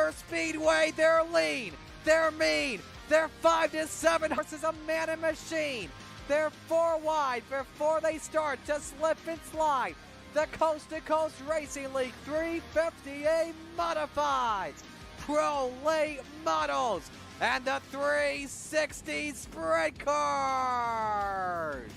Motor Speedway. They're lean, they're mean, they're 5 to 7 horses, a man and machine. They're 4 wide before they start to slip and slide. The Coast to Coast Racing League 350A Modifieds, Pro Late Models, and the 360 Sprint Cars.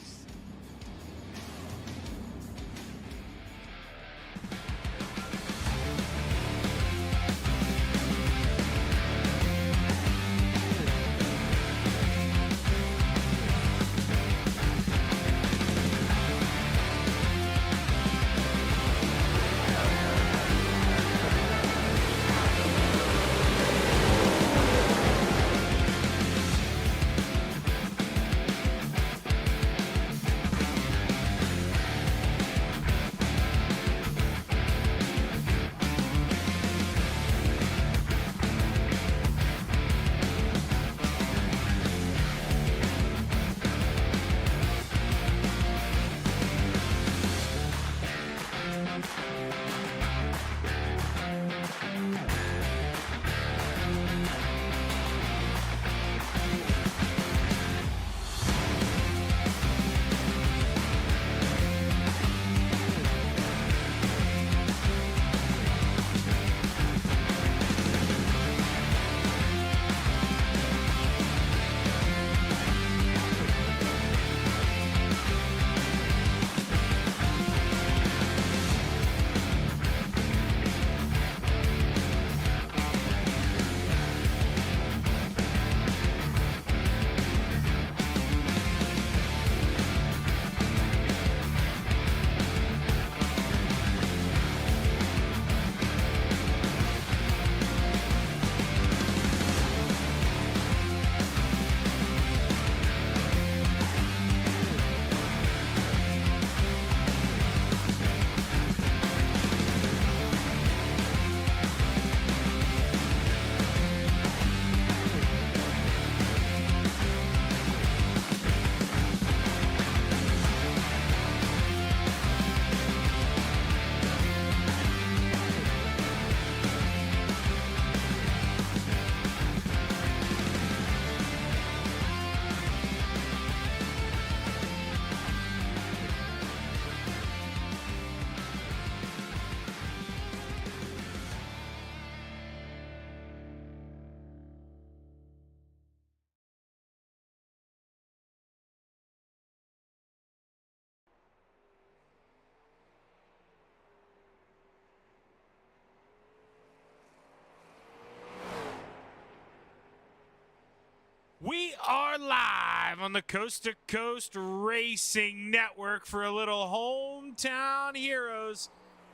We are live on the Coast to Coast Racing Network for a little Hometown Heroes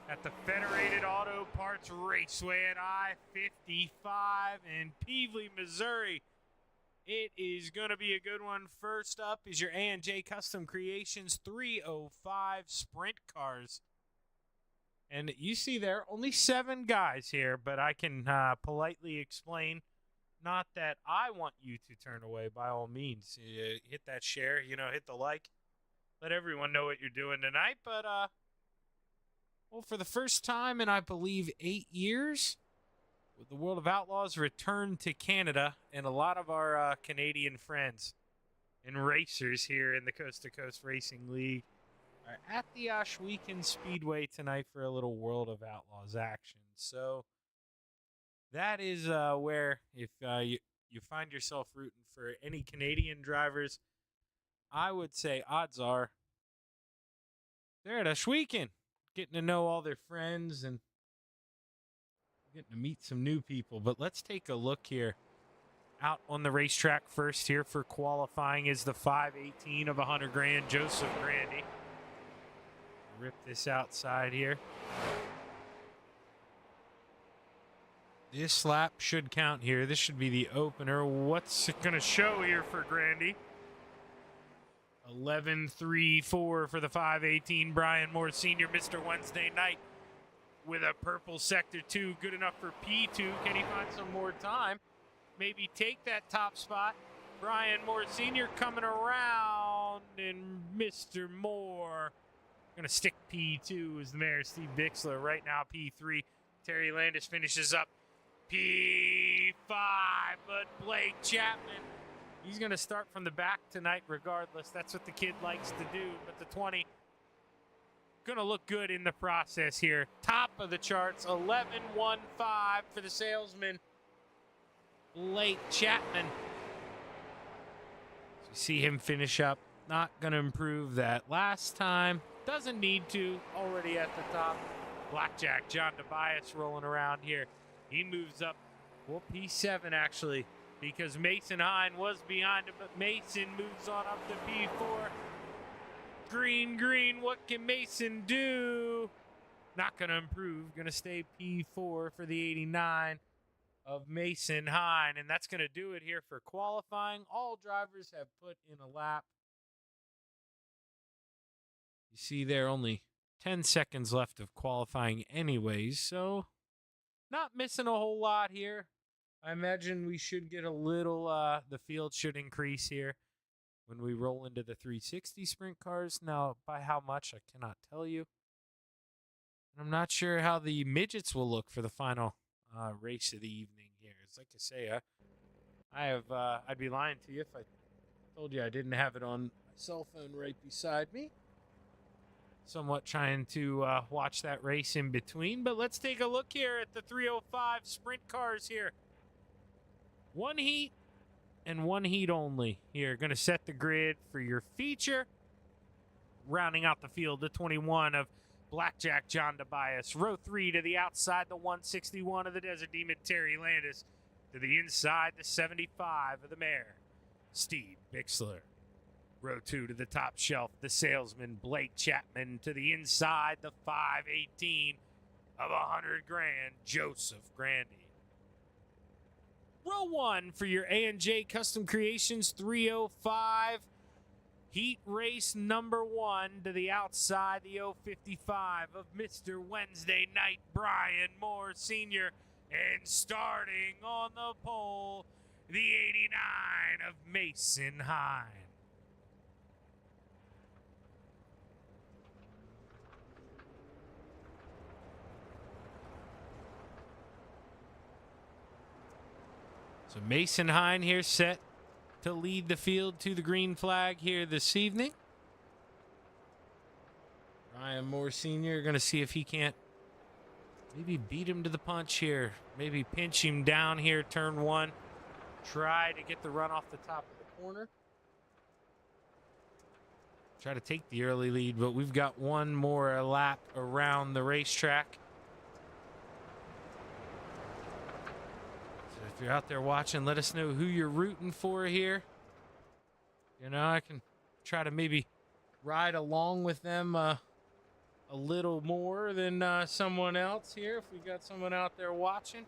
at the Federated Auto Parts Raceway at I-55 in Peveley, Missouri. It is going to be a good one. First up is your A&J Custom Creations 305 Sprint Cars. And you see there, only 7 guys here, but I can politely explain. Not that I want you to turn away, by all means. Hit that share, hit the like. Let everyone know what you're doing tonight. But, well, for the first time in, I believe, 8 years, the World of Outlaws returned to Canada, and a lot of our Canadian friends and racers here in the Coast to Coast Racing League are at the Ashweekend Speedway tonight for a little World of Outlaws action. So that is where, if you find yourself rooting for any Canadian drivers, I would say odds are they're at Ashweekend, getting to know all their friends and getting to meet some new people. But let's take a look here. Out on the racetrack first here for qualifying is the 518 of 100 grand, Joseph Grandy. Rip this outside here. This lap should count here. This should be the opener. What's it going to show here for Grandy? 11.34 for the 518. Brian Moore Sr., Mr. Wednesday Night with a purple Sector 2. Good enough for P2. Can he find some more time? Maybe take that top spot. Brian Moore Sr. coming around, and Mr. Moore going to stick P2 as the mayor, Steve Bixler. Right now, P3. Terry Landis finishes up P5, but Blake Chapman, he's going to start from the back tonight regardless. That's what the kid likes to do. But the 20, going to look good in the process here. Top of the charts, 11.15 for the salesman, Blake Chapman. So you see him finish up. Not going to improve that last time. Doesn't need to. Already at the top. Blackjack, John Tobias rolling around here. He moves up. Well, P7 actually, because Mason Hine was behind him, but Mason moves on up to P4. Green, green, what can Mason do? Not going to improve. Going to stay P4 for the 89 of Mason Hine, and that's going to do it here for qualifying. All drivers have put in a lap. You see there only 10 seconds left of qualifying anyways, so not missing a whole lot here. I imagine we should get a little, the field should increase here when we roll into the 360 sprint cars. Now, by how much, I cannot tell you. And I'm not sure how the midgets will look for the final race of the evening here. It's like I say, I'd be lying to you if I told you I didn't have it on my cell phone right beside me. Somewhat trying to watch that race in between. But let's take a look here at the 305 sprint cars here. One heat and one heat only here. Going to set the grid for your feature. Rounding out the field, the 21 of Blackjack John Tobias. Row 3 to the outside, the 161 of the Desert Demon Terry Landis. To the inside, the 75 of the Mayor Steve Bixler. Row 2 to the top shelf, the salesman Blake Chapman. To the inside, the 518 of 100 grand, Joseph Grandy. Row 1 for your A&J Custom Creations 305. Heat race number 1 to the outside, the 055 of Mr. Wednesday Night, Brian Moore Sr. And starting on the pole, the 89 of Mason Hine. So Mason Hine here set to lead the field to the green flag here this evening. Ryan Moore Sr. going to see if he can't maybe beat him to the punch here. Maybe pinch him down here, turn 1. Try to get the run off the top of the corner. Try to take the early lead, but we've got one more lap around the racetrack. If you're out there watching, let us know who you're rooting for here. You know, I can try to maybe ride along with them a little more than someone else here. If we got someone out there watching,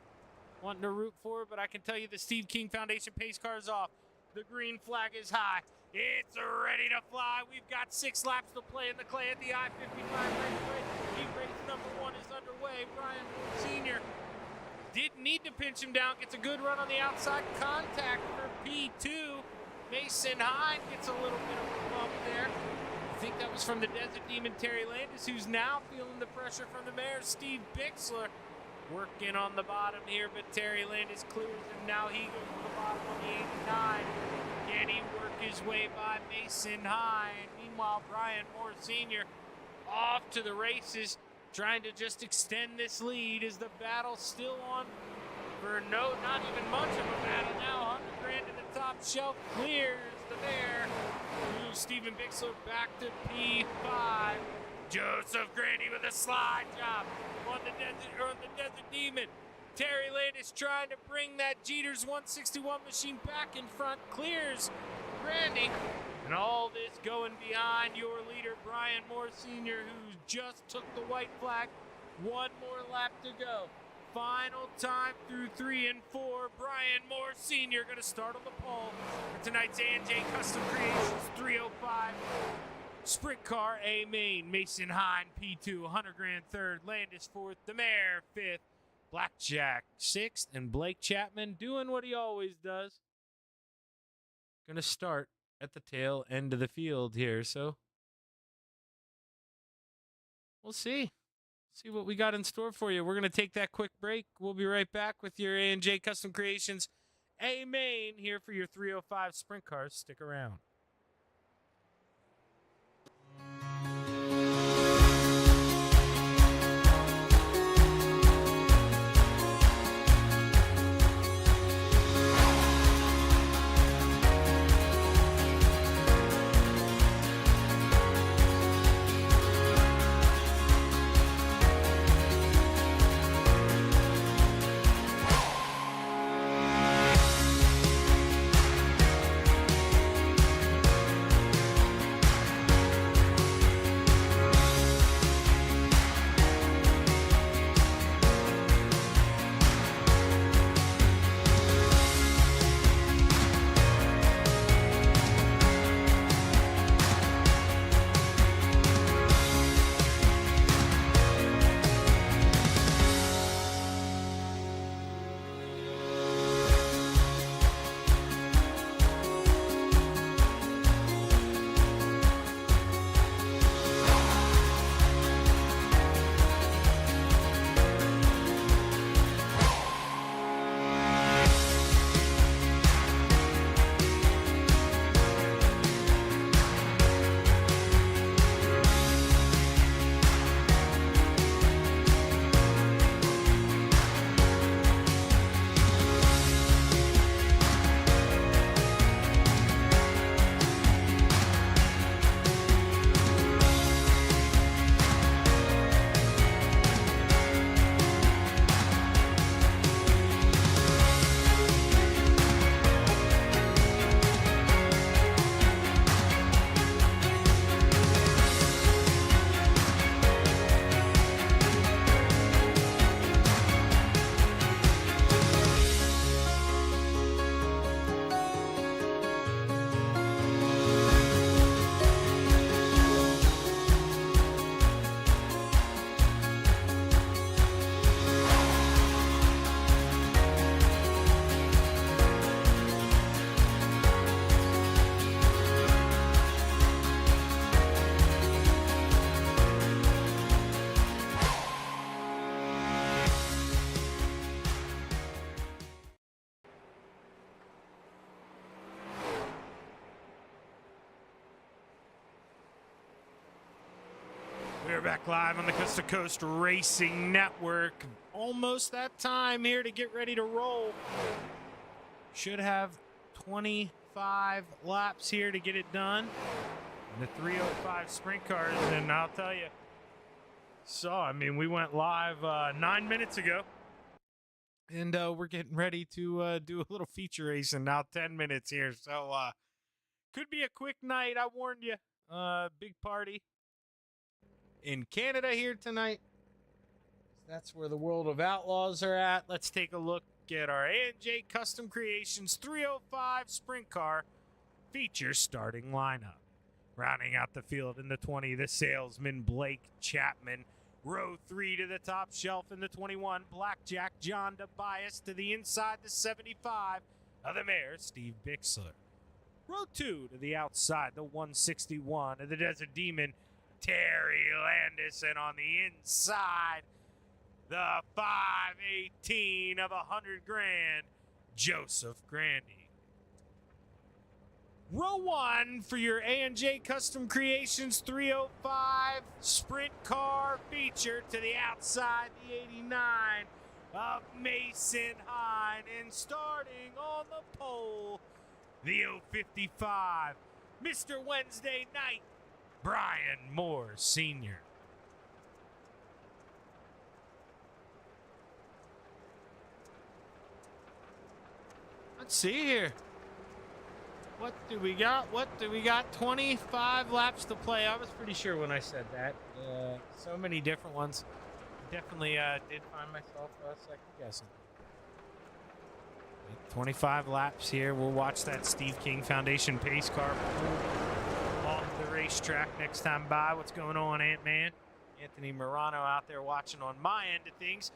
wanting to root for, but I can tell you the Steve King Foundation pace car is off. The green flag is high. It's ready to fly. We've got 6 laps to play in the clay at the I-55 race. Heat race number 1 is underway. Brian Sr. didn't need to pinch him down. Gets a good run on the outside. Contact for P2. Mason Hine gets a little bit of a bump there. I think that was from the Desert Demon Terry Landis, who's now feeling the pressure from the Mayor Steve Bixler. Working on the bottom here, but Terry Landis clears him. Now he goes to the bottom on the 89. Can he work his way by Mason Hine? Meanwhile, Brian Moore Sr. off to the races, trying to just extend this lead. Is the battle still on for not even much of a battle now? 100 grand to the top shelf, clears the Mayor. Stephen Bixler back to P5. Joseph Grandy with a slide job on the Desert Demon. Terry Landis trying to bring that Jeter's 161 machine back in front, clears Grandy. And all this going behind your leader, Brian Moore Sr., who just took the white flag. One more lap to go. Final time through 3 and 4. Brian Moore Sr. going to start on the pole for tonight's A&J Custom Creations 305. Sprint car A main. Mason Hine P2, 100 grand 3rd. Landis 4th. The Mayor 5th. Blackjack 6th. And Blake Chapman doing what he always does. Going to start at the tail end of the field here. So we'll see. see what we got in store for you. We're going to take that quick break. We'll be right back with your A&J Custom Creations A main here for your 305 sprint cars. Stick around. We're back live on the Coast to Coast Racing Network. Almost that time here to get ready to roll. Should have 25 laps here to get it done. The 305 sprint cars, and I'll tell you. So, I mean, we went live 9 minutes ago. And we're getting ready to do a little feature race in now 10 minutes here. So, could be a quick night. I warned you. Big party in Canada here tonight. That's where the World of Outlaws are at. Let's take a look at our A&J Custom Creations 305 sprint car feature starting lineup. Rounding out the field in the 20, the salesman Blake Chapman. Row 3 to the top shelf in the 21, Blackjack John DeBias. To the inside, the 75 of the mayor, Steve Bixler. Row 2 to the outside, the 161 of the Desert Demon, Terry Landis. And on the inside, the 518 of 100 grand, Joseph Grandy. Row 1 for your A&J Custom Creations 305 sprint car feature. To the outside, the 89 of Mason Hine. And starting on the pole, the 055, Mr. Wednesday Night, Brian Moore Sr. Let's see here. What do we got? 25 laps to play. I was pretty sure when I said that. So many different ones. Definitely did find myself second guessing. 25 laps here. We'll watch that Steve King Foundation pace car off the racetrack next time by. What's going on, Ant-Man? Anthony Morano out there watching on my end of things.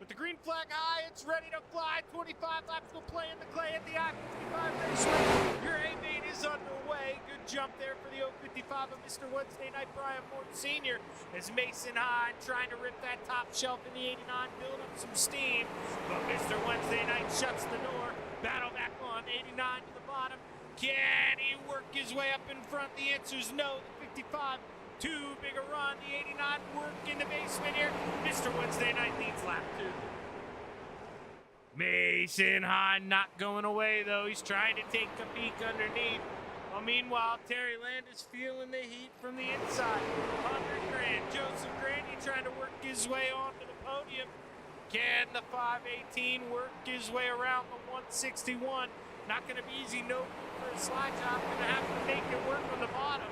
With the green flag high, it's ready to fly. 25 laps will play in the clay at the I-55 raceway. Your A-main is underway. Good jump there for the 055 of Mr. Wednesday Night Brian Morton Sr. as Mason Hine trying to rip that top shelf in the 89, build up some steam. But Mr. Wednesday Night shuts the door. Battle back on 89 to the bottom. Can he work his way up in front? The answer is no. The 55, too big a run. The 89 work in the basement here. Mr. Wednesday Night leads lap 2. Mason Hine not going away, though. He's trying to take a peek underneath. Well, meanwhile, Terry Landis feeling the heat from the inside. 100 grand. Joseph Grandy trying to work his way onto the podium. Can the 518 work his way around the 161? Not going to be easy. No for a slide job. Going to have to make it work on the bottom.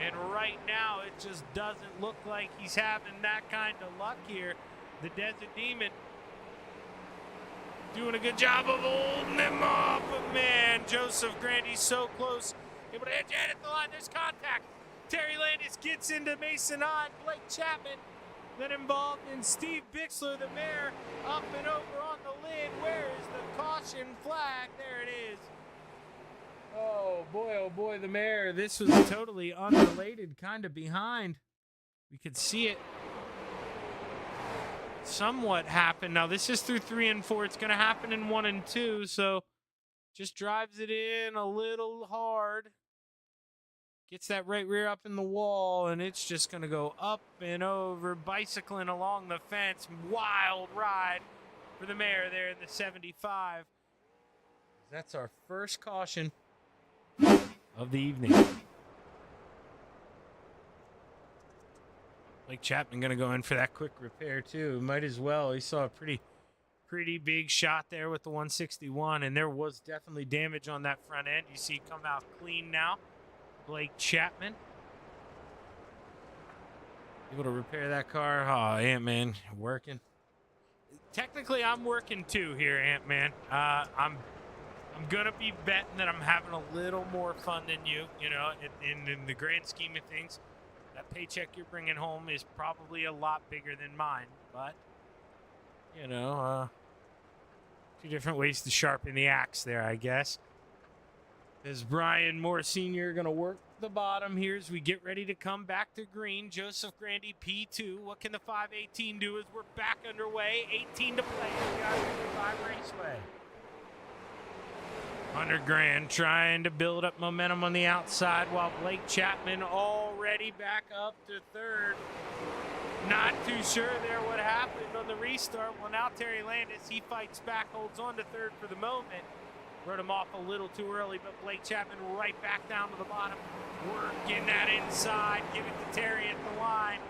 And right now, it just doesn't look like he's having that kind of luck here. The Desert Demon doing a good job of holding him off. But man, Joseph Grandy's so close. Able to edge at the line. There's contact. Terry Landis gets into Mason on. Blake Chapman then involved in Steve Bixler, the mayor, up and over on the lid. Where is the caution flag? There it is. Oh boy, the mayor. This was totally unrelated, kind of behind. We could see it somewhat happen. Now, this is through 3 and 4. It's going to happen in 1 and 2, so just drives it in a little hard. Gets that right rear up in the wall, and it's just going to go up and over, bicycling along the fence. Wild ride for the mayor there in the 75. That's our first caution of the evening. Blake Chapman going to go in for that quick repair, too. Might as well. He saw a pretty big shot there with the 161, and there was definitely damage on that front end. You see come out clean now. Blake Chapman able to repair that car. Oh, Ant-Man, working. Technically, I'm working too here, Ant-Man. I'm gonna be betting that I'm having a little more fun than you. You know, in the grand scheme of things, that paycheck you're bringing home is probably a lot bigger than mine. But you know, 2 different ways to sharpen the axe there, I guess. As Brian Moore Sr. going to work the bottom here as we get ready to come back to green. Joseph Grandy, P2. What can the 518 do as we're back underway? 18 to play at the I-55 Raceway. 100 grand trying to build up momentum on the outside while Blake Chapman already back up to 3rd. Not too sure there what happened on the restart. Well, now Terry Landis, he fights back, holds on to 3rd for the moment. Wrote him off a little too early, but Blake Chapman right back down to the bottom. Working that inside, give it to Terry at the line.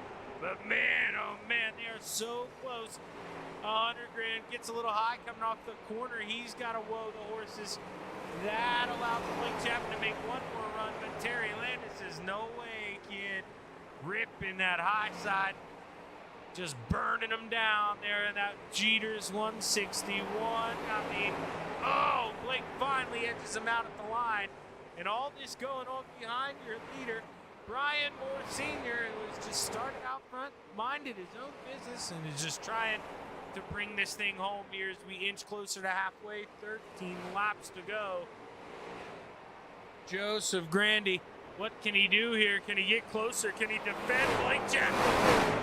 But man, oh man, they are so close. 100 grand gets a little high coming off the corner. He's got to woe the horses. That allows Blake Chapman to make one more run, but Terry Landis says, no way, kid. Ripping that high side. Just burning them down there in that Jeter's 161. I mean, oh, Blake finally edges him out at the line. And all this going on behind your leader, Brian Moore Sr., who has just started out front, minded his own business, and is just trying to bring this thing home here as we inch closer to halfway. 13 laps to go. Joseph Grandy, what can he do here? Can he get closer? Can he defend Blake Chapman?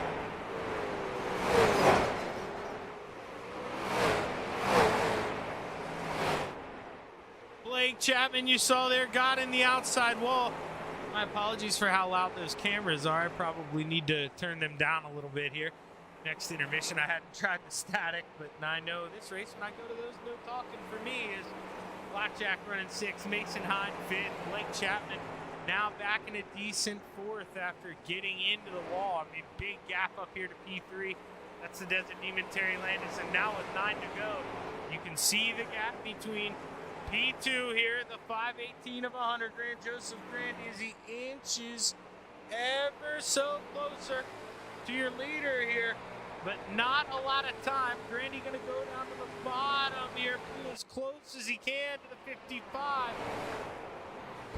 Blake Chapman, you saw there, got in the outside wall. My apologies for how loud those cameras are. I probably need to turn them down a little bit here. Next intermission, I hadn't tried the static, but I know this race, when I go to those, no talking for me is Blackjack running 6th, Mason Hine 5th, Blake Chapman now back in a decent 4th after getting into the wall. I mean, big gap up here to P3. That's the Desert Demon, Terry Landis, and now with 9 to go, you can see the gap between P2 here, the 518 of 100 grand. Joseph Grandy as he inches ever so closer to your leader here, but not a lot of time. Grandy going to go down to the bottom here, pull as close as he can to the 55.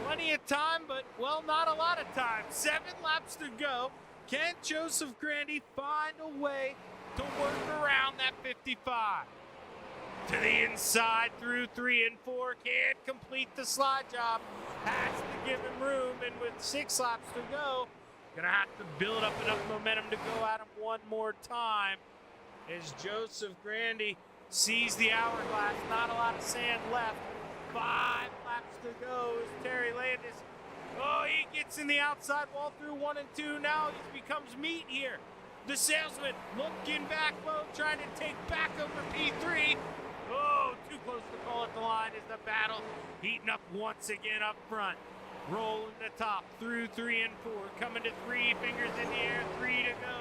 Plenty of time, but, well, not a lot of time. 7 laps to go. Can Joseph Grandy find a way to work around that 55. To the inside through 3 and 4. Can't complete the slide job. Has to give him room, and with 6 laps to go, gonna have to build up enough momentum to go at him one more time. As Joseph Grandy sees the hourglass, not a lot of sand left. 5 laps to go as Terry Landis. Oh, he gets in the outside wall through 1 and 2. Now he becomes meat here. The salesman looking back low, trying to take back over P3. Oh, too close to call at the line as the battle heating up once again up front. Rolling the top through 3 and 4. Coming to 3 fingers in the air, 3 to go.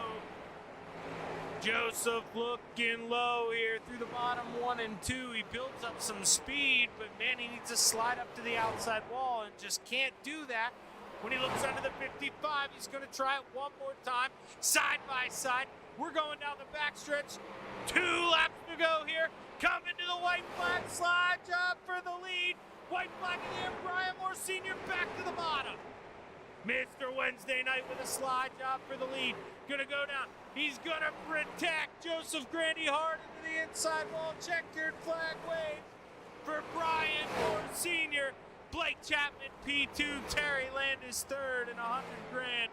Joseph looking low here through the bottom 1 and 2. He builds up some speed, but man, he needs to slide up to the outside wall and just can't do that. When he looks under the 55, he's going to try it one more time, side by side. We're going down the backstretch. 2 laps to go here. Coming to the white flag, slide job for the lead. White flag in the air, Brian Moore Sr. back to the bottom. Mr. Wednesday night with a slide job for the lead. Gonna go down. He's gonna protect Joseph Grandy hard into the inside wall. Checkered flag wave for Brian Moore Sr. Blake Chapman, P2, Terry Landis third, and 100 grand.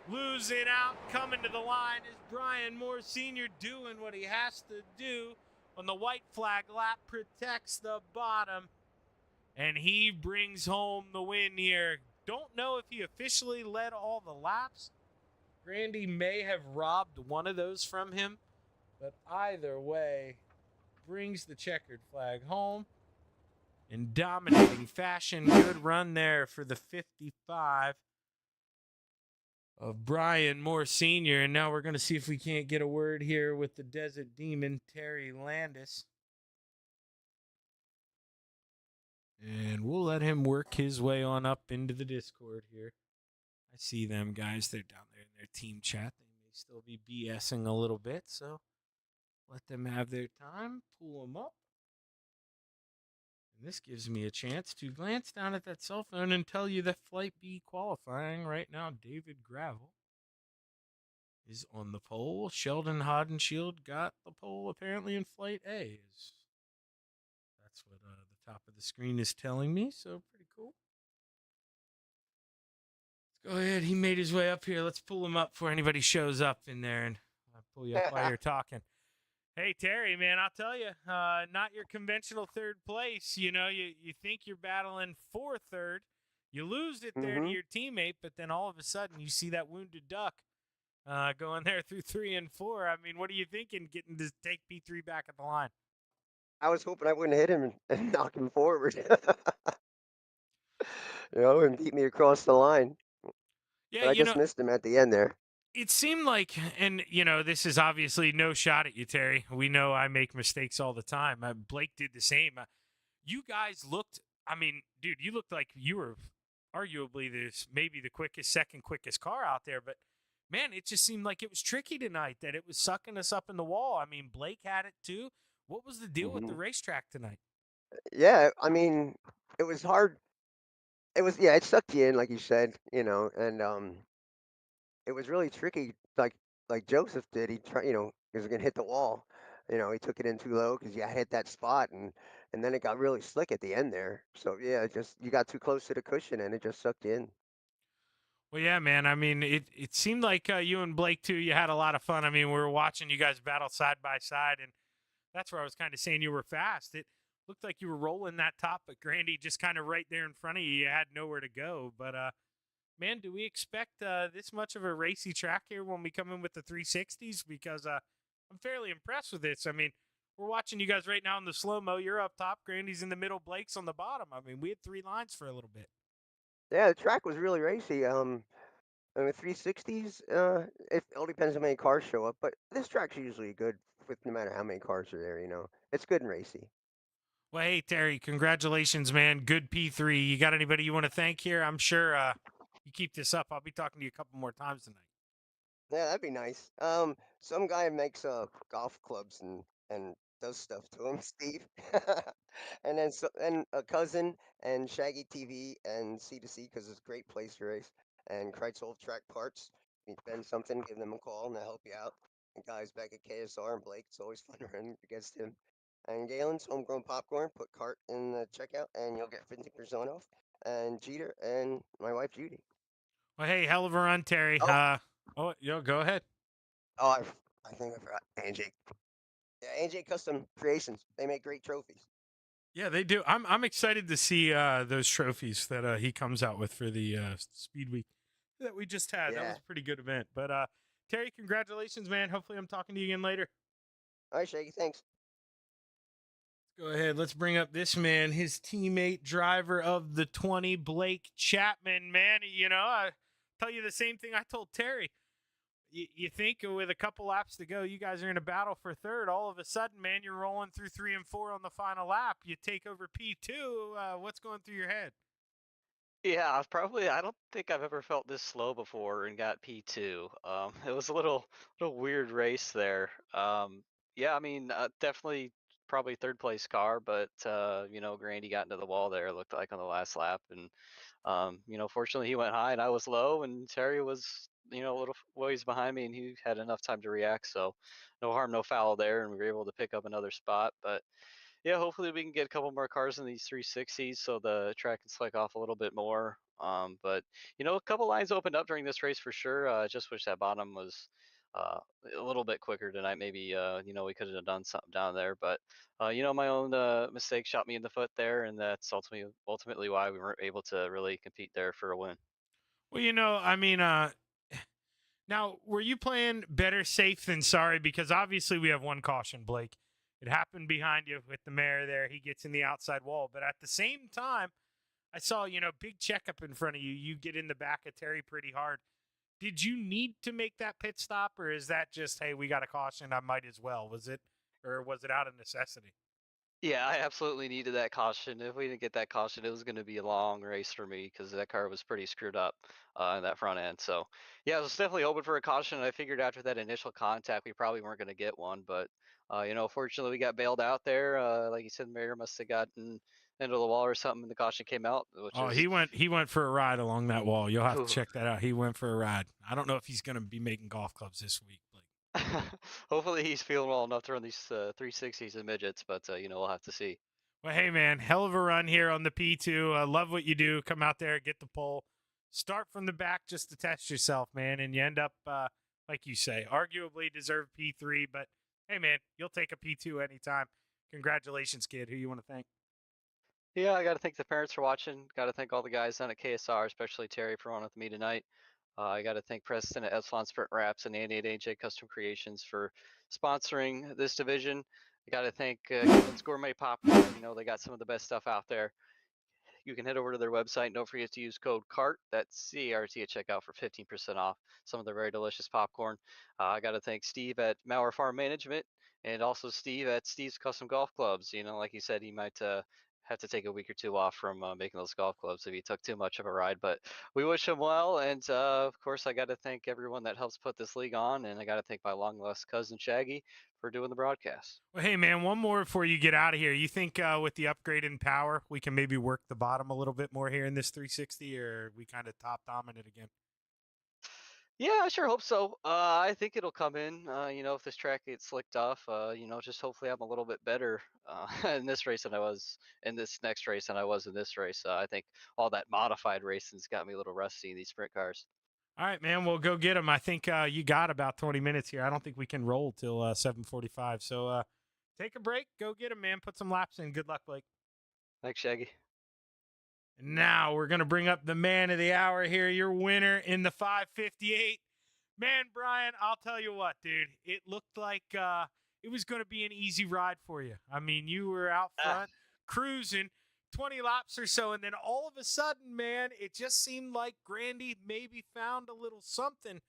Losing out, coming to the line is Brian Moore Sr. doing what he has to do on the white flag lap, protects the bottom, and he brings home the win here. Don't know if he officially led all the laps. Grandy may have robbed one of those from him, but either way, brings the checkered flag home in dominating fashion. Good run there for the 55 of Brian Moore Sr. And now we're going to see if we can't get a word here with the Desert Demon, Terry Landis. And we'll let him work his way on up into the Discord here. I see them guys. They're down there in their team chat. They may still be BSing a little bit, so let them have their time. Pull them up. And this gives me a chance to glance down at that cell phone and tell you that Flight B qualifying right now, David Gravel is on the pole. Sheldon Hodenshield got the pole apparently in Flight A. That's what the top of the screen is telling me, so pretty cool. Let's go ahead. He made his way up here. Let's pull him up before anybody shows up in there, and I'll pull you up while you're talking. Hey, Terry, man, I'll tell you, not your conventional third place. You know, you think you're battling for third. You lose it there to your teammate, but then all of a sudden you see that wounded duck going there through 3 and 4. I mean, what are you thinking getting to take P3 back at the line? I was hoping I wouldn't hit him and knock him forward. And beat me across the line. Yeah, But I just missed him at the end there. it seemed like, and, this is obviously no shot at you, Terry. We know I make mistakes all the time. Blake did the same. You guys looked, dude, you looked like you were arguably maybe the second quickest car out there. But, man, it just seemed like it was tricky tonight, that it was sucking us up in the wall. I mean, Blake had it too. What was the deal with the racetrack tonight? Yeah, it was hard. It sucked you in, like you said, and it was really tricky, like Joseph did. He tried, he was gonna hit the wall. He took it in too low because you hit that spot, and then it got really slick at the end there. So yeah, you got too close to the cushion, and it just sucked you in. Well, yeah, man. I mean, it seemed like you and Blake, too, you had a lot of fun. I mean, we were watching you guys battle side by side, and that's where I was kind of saying you were fast. It looked like you were rolling that top, but Grandy just kind of right there in front of you. You had nowhere to go. But, man, do we expect this much of a racy track here when we come in with the 360s? Because I'm fairly impressed with this. I mean, we're watching you guys right now in the slow-mo. You're up top. Grandy's in the middle. Blake's on the bottom. I mean, we had 3 lines for a little bit. Yeah, the track was really racy. With 360s, it all depends how many cars show up, but this track's usually good with no matter how many cars are there. It's good and racy. Well, hey, Terry, congratulations, man. Good P3. You got anybody you want to thank here? I'm sure you keep this up. I'll be talking to you a couple more times tonight. Yeah, that'd be nice. Some guy makes golf clubs and does stuff to him, Steve. And a cousin and ShaggyTV and C2C because it's a great place to race. And Kreitzold Track Parts. If you spend something, give them a call and they'll help you out. The guys back at KSR and Blake. It's always fun running against him. And Galen's homegrown popcorn. Put cart in the checkout, and you'll get 50% off. And Jeter and my wife Judy. Well, hey, hell of a run, Terry. Oh, Go ahead. oh, I think I forgot AJ. Yeah, AJ Custom Creations. They make great trophies. Yeah, they do. I'm excited to see those trophies that he comes out with for the Speed Week that we just had. That Yeah. was a pretty good event. But Terry, congratulations, man. Hopefully, I'm talking to you again later. All right, Shaggy. Thanks. Go ahead. Let's bring up this man, his teammate, driver of the 20, Blake Chapman. Man, I tell you the same thing I told Terry. You think with a couple laps to go, you guys are in a battle for third. All of a sudden, man, you're rolling through 3 and 4 on the final lap. You take over P2. What's going through your head? Yeah, I don't think I've ever felt this slow before and got P2. It was a little weird race there. Yeah, I mean, definitely probably third place car, but Grandy got into the wall there, it looked like on the last lap, and fortunately he went high and I was low, and Terry was a little ways behind me, and he had enough time to react, so no harm, no foul there, and we were able to pick up another spot, but. Yeah, hopefully we can get a couple more cars in these 360s so the track can slick off a little bit more. But a couple lines opened up during this race for sure. Just wish that bottom was uh, a little bit quicker tonight. Maybe we could have done something down there. But my own mistake shot me in the foot there, and that's ultimately why we weren't able to really compete there for a win. Well, I mean, now were you playing better safe than sorry? Because obviously we have one caution, Blake. It happened behind you with the mayor there. He gets in the outside wall. But at the same time, I saw, big checkup in front of you. You get in the back of Terry pretty hard. Did you need to make that pit stop, or is that just, hey, we got a caution, I might as well? Was it out of necessity? Yeah, I absolutely needed that caution. If we didn't get that caution, it was going to be a long race for me because that car was pretty screwed up in that front end. So, yeah, I was definitely hoping for a caution. I figured after that initial contact, we probably weren't going to get one. But, fortunately, we got bailed out there. Like you said, the mayor must have gotten into the wall or something, and the caution came out, which Oh, is. he went for a ride along that wall. You'll have to check that out. He went for a ride. I don't know if he's going to be making golf clubs this week, Blake. Hopefully he's feeling well enough to run these 360s and midgets, but we'll have to see. Well, hey, man, hell of a run here on the P2. I love what you do. Come out there, get the pole. Start from the back just to test yourself, man, and you end up, like you say, arguably deserve P3, but hey, man, you'll take a P2 anytime. Congratulations, kid. Who you want to thank? Yeah, I got to thank the parents for watching. Got to thank all the guys down at KSR, especially Terry for on with me tonight. I got to thank Preston at Epsilon Sprint Wraps and Andy at AJ Custom Creations for sponsoring this division. I got to thank Galen's Gourmet Popcorn. They got some of the best stuff out there. You can head over to their website and don't forget to use code CART, that's C-A-R-T, at checkout for 15% off some of their very delicious popcorn. I got to thank Steve at Mauer Farm Management and also Steve at Steve's Custom Golf Clubs. Like he said, he might have to take a week or two off from making those golf clubs if he took too much of a ride, but we wish him well. And of course, I got to thank everyone that helps put this league on, and I got to thank my long lost cousin Shaggy for doing the broadcast. Well, hey, man, one more before you get out of here. You think with the upgrade in power, we can maybe work the bottom a little bit more here in this 360, or we kind of top dominant again? Yeah, I sure hope so. I think it'll come in. If this track gets slicked off, just hopefully I'm a little bit better in this race than I was in this next race than I was in this race. I think all that modified racing's got me a little rusty in these sprint cars. All right, man. We'll go get them. I think you got about 20 minutes here. I don't think we can roll till 7:45. So take a break. Go get them, man. Put some laps in. Good luck, Blake. Thanks, Shaggy. And now we're going to bring up the man of the hour here, your winner in the 558. Man, Brian, I'll tell you what, dude. It looked like it was going to be an easy ride for you. I mean, you were out front cruising 20 laps or so, and then all of a sudden, man, it just seemed like Grandy maybe found a little something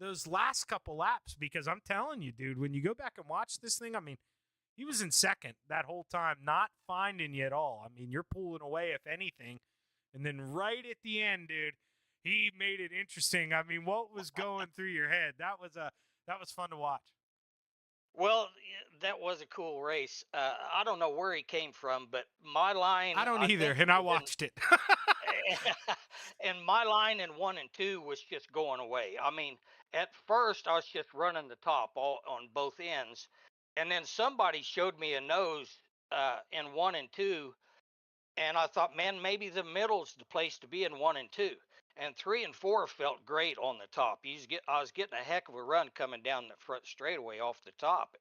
those last couple laps, because I'm telling you, dude, when you go back and watch this thing, I mean, he was in second that whole time, not finding you at all. I mean, you're pulling away, if anything. And then right at the end, dude, he made it interesting. I mean, what was going through your head? That was fun to watch. Well, that was a cool race. I don't know where he came from, but my line. I don't either, and I watched it. and my line in 1 and 2 was just going away. I mean, at first I was just running the top all on both ends, and then somebody showed me a nose in 1 and 2, and I thought, man, maybe the middle's the place to be in 1 and 2. And 3 and 4 felt great on the top. I was getting a heck of a run coming down the front straightaway off the top,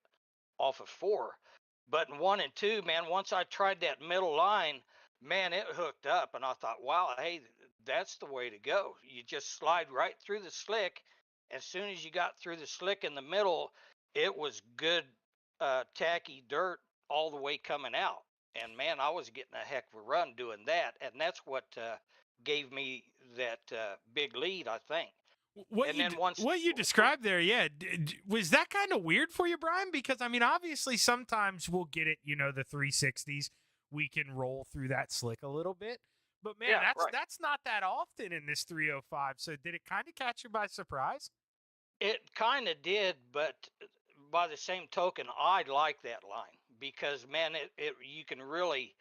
off of 4. But in 1 and 2, man, once I tried that middle line, man, it hooked up, and I thought, wow, hey, that's the way to go. You just slide right through the slick. As soon as you got through the slick in the middle, it was good, tacky dirt all the way coming out. And man, I was getting a heck of a run doing that, and that's what gave me that big lead, I think. And then once what you described there, yeah, was that kind of weird for you, Brian? Because I mean, obviously, sometimes we'll get it, the 360s, we can roll through that slick a little bit, but man, Yeah, right. that's not that often in this 305. So did it kind of catch you by surprise? It kind of did, but by the same token, I like that line because man, you can really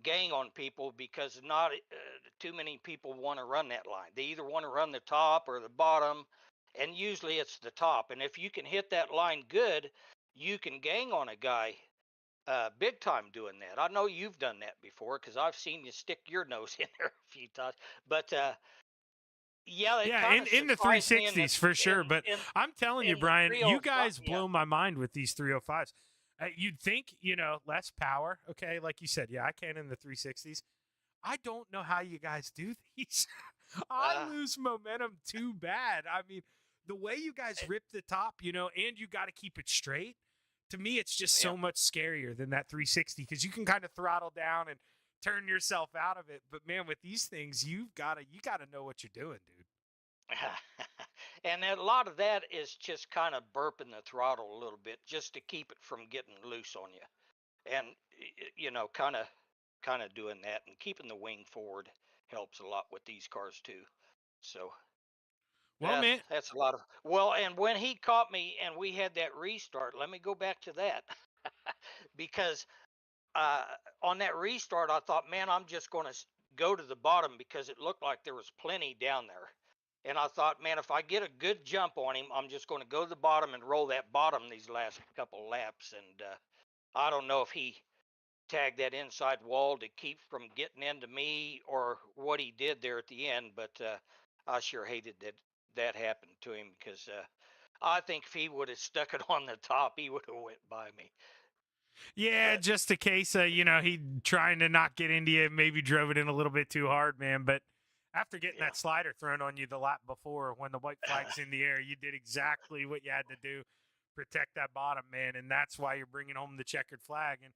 gang on people because not too many people want to run that line. They either want to run the top or the bottom, and usually it's the top. And if you can hit that line good, you can gang on a guy big time doing that. I know you've done that before because I've seen you stick your nose in there a few times. But yeah, it Yeah, kind of in the surprised me in 360s for sure. But in I'm telling you, in the Brian, you 305. guys Yeah, blow my mind with these 305s. You'd think, less power. Okay, like you said, yeah, I can in the 360s. I don't know how you guys do these. I uh, lose momentum too bad. I mean, the way you guys rip the top, and you got to keep it straight. To me, it's just yeah. so much scarier than that 360 because you can kind of throttle down and turn yourself out of it. But man, with these things, you gotta know what you're doing, dude. And a lot of that is just kind of burping the throttle a little bit just to keep it from getting loose on you. And kind of doing that and keeping the wing forward helps a lot with these cars too. So Well, man, that's a lot of well. And when he caught me and we had that restart, let me go back to that because uh, on that restart, I thought, man, I'm just going to go to the bottom because it looked like there was plenty down there. And I thought, man, if I get a good jump on him, I'm just going to go to the bottom and roll that bottom these last couple laps. And I don't know if he tagged that inside wall to keep from getting into me or what he did there at the end. But I sure hated that happened to him because I think if he would have stuck it on the top, he would have went by me. yeah, But just a case of, he trying to not get into you, maybe drove it in a little bit too hard, man. But after getting yeah, that slider thrown on you the lap before when the white flag's in the air, you did exactly what you had to do. Protect that bottom, man. And that's why you're bringing home the checkered flag. And,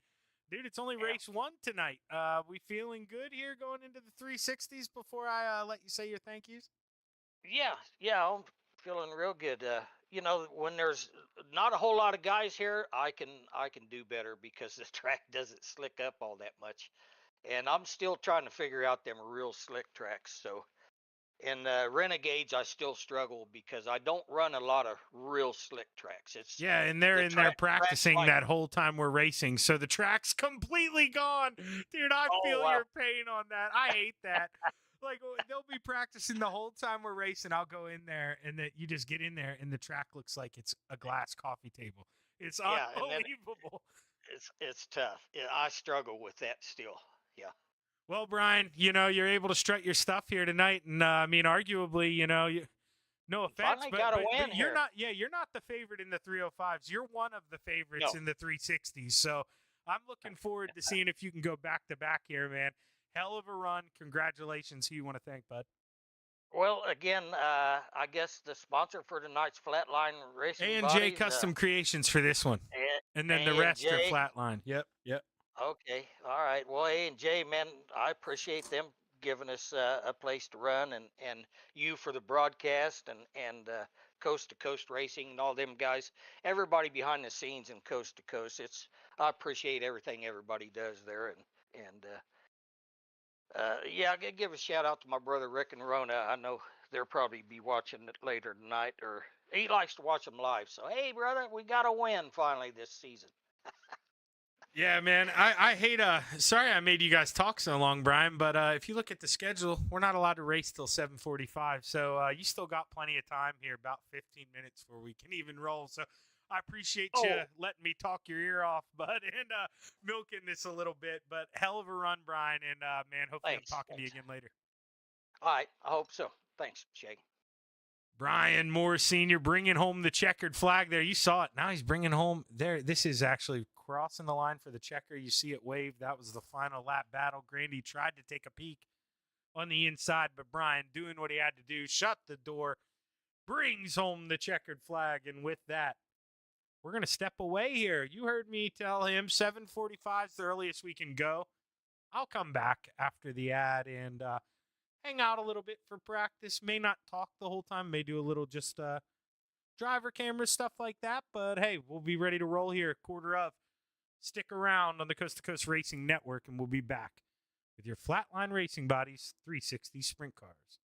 dude, it's only yeah. race 1 tonight. We feeling good here going into the 360s before I let you say your thank yous? Yeah, I'm feeling real good. When there's not a whole lot of guys here, I can do better because the track doesn't slick up all that much, and I'm still trying to figure out them real slick tracks. So in Renegades, I still struggle because I don't run a lot of real slick tracks. It's Yeah, and they're the in there track's practicing like, that whole time we're racing. So the track's completely gone. Dude, I oh feel wow, your pain on that. I hate that. Like, they'll be practicing the whole time we're racing. I'll go in there, and that you just get in there, and the track looks like it's a glass coffee table. It's yeah, and then unbelievable. it's tough. Yeah, I struggle with that still. Yeah, Well, Brian, you're able to strut your stuff here tonight, and I mean, arguably, no offense, finally but got a but win but you're here. not. Yeah, you're not the favorite in the 305s. You're one of the favorites No. in the 360s. So I'm looking forward to seeing if you can go back to back here, man. Hell of a run. Congratulations. Who you want to thank, bud? Well, again, I guess the sponsor for tonight's Flatline Racing A&J Bodies, Custom Creations for this one, and then the A and rest are J. Flatline. Yep. Okay, all right. Well, A and J, man, I appreciate them giving us a place to run, and you for the broadcast, and Coast to Coast Racing and all them guys, everybody behind the scenes in Coast to Coast. I appreciate everything everybody does there, and yeah, give a shout out to my brother Rick and Rona. I know they'll probably be watching it later tonight, or he likes to watch them live. So, hey, brother, we got a win finally this season. Yeah, man. I hate sorry I made you guys talk so long, Brian, but if you look at the schedule, we're not allowed to race till 7:45. So you still got plenty of time here, about 15 minutes before we can even roll. So I appreciate you letting me talk your ear off, bud, and milking this a little bit. But hell of a run, Brian, and man, hopefully I'm Thanks. talking to you Thanks. again later. All right. I hope so. Thanks, Shaggy. Brian Moore Sr. bringing home the checkered flag there. You saw it. Now he's bringing home there. This is actually crossing the line for the checker. You see it wave. That was the final lap battle. Grandy tried to take a peek on the inside, but Brian doing what he had to do, shut the door, brings home the checkered flag. And with that, we're going to step away here. You heard me tell him 7:45 is the earliest we can go. I'll come back after the ad and hang out a little bit for practice. May not talk the whole time. May do a little just driver cameras, stuff like that. But hey, we'll be ready to roll here. Quarter of. Stick around on the Coast to Coast Racing Network, and we'll be back with your Flatline Racing Bodies 360 Sprint Cars.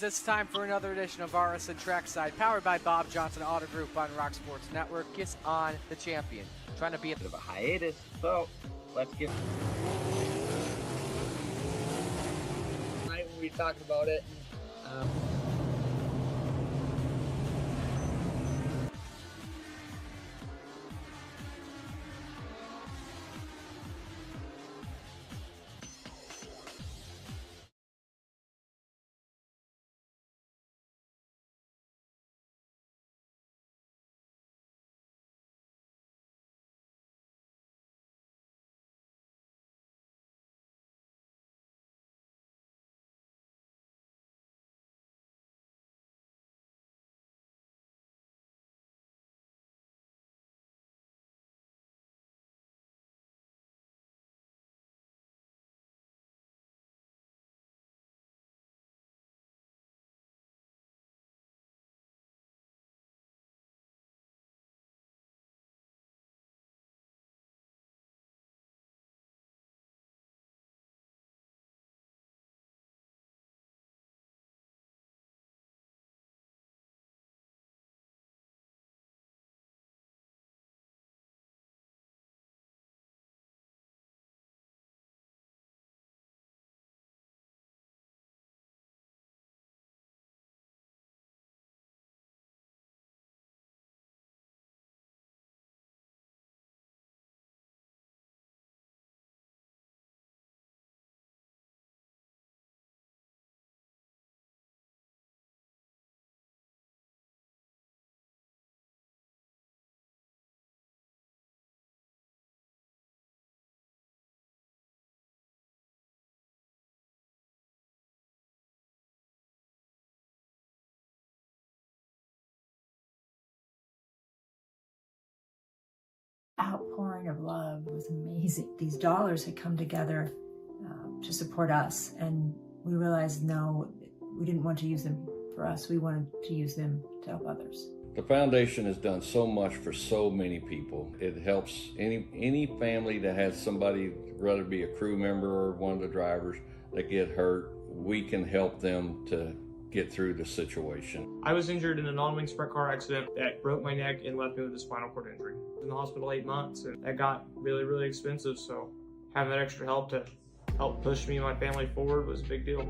It's time for another edition of RSN Trackside, powered by Bob Johnson Auto Group on Rock Sports Network. Kiss on the champion, trying to be a bit of a hiatus, so let's get. Tonight when we were talking about it. outpouring of love was amazing. These dollars had come together to support us, and we realized, no, we didn't want to use them for us. We wanted to use them to help others. The foundation has done so much for so many people. It helps any family that has somebody, whether it be a crew member or one of the drivers, that get hurt. We can help them to get through the situation. I was injured in a non-wing sprint car accident that broke my neck and left me with a spinal cord injury. I was in the hospital 8 months, and that got really, really expensive. So having that extra help to help push me and my family forward was a big deal.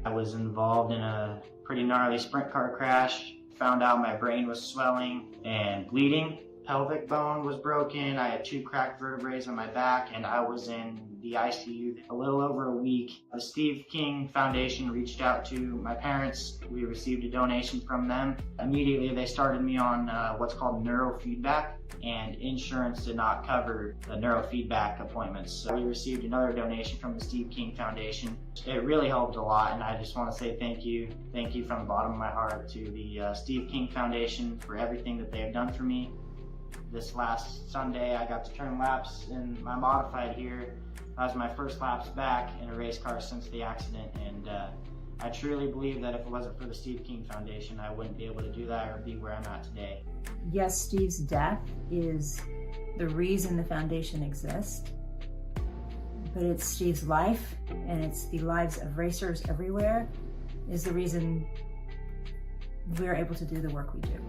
I was involved in a pretty gnarly sprint car crash. Found out my brain was swelling and bleeding. Pelvic bone was broken. I had 2 cracked vertebrae on my back, and I was in the ICU a little over a week. The Steve King Foundation reached out to my parents. We received a donation from them. Immediately they started me on what's called neurofeedback, and insurance did not cover the neurofeedback appointments. So we received another donation from the Steve King Foundation. It really helped a lot, and I just want to say thank you. Thank you from the bottom of my heart to the Steve King Foundation for everything that they have done for me. This last Sunday, I got to turn laps in my modified here. That was my first laps back in a race car since the accident, and I truly believe that if it wasn't for the Steve King Foundation, I wouldn't be able to do that or be where I'm at today. Yes, Steve's death is the reason the foundation exists, but it's Steve's life, and it's the lives of racers everywhere, is the reason we're able to do the work we do.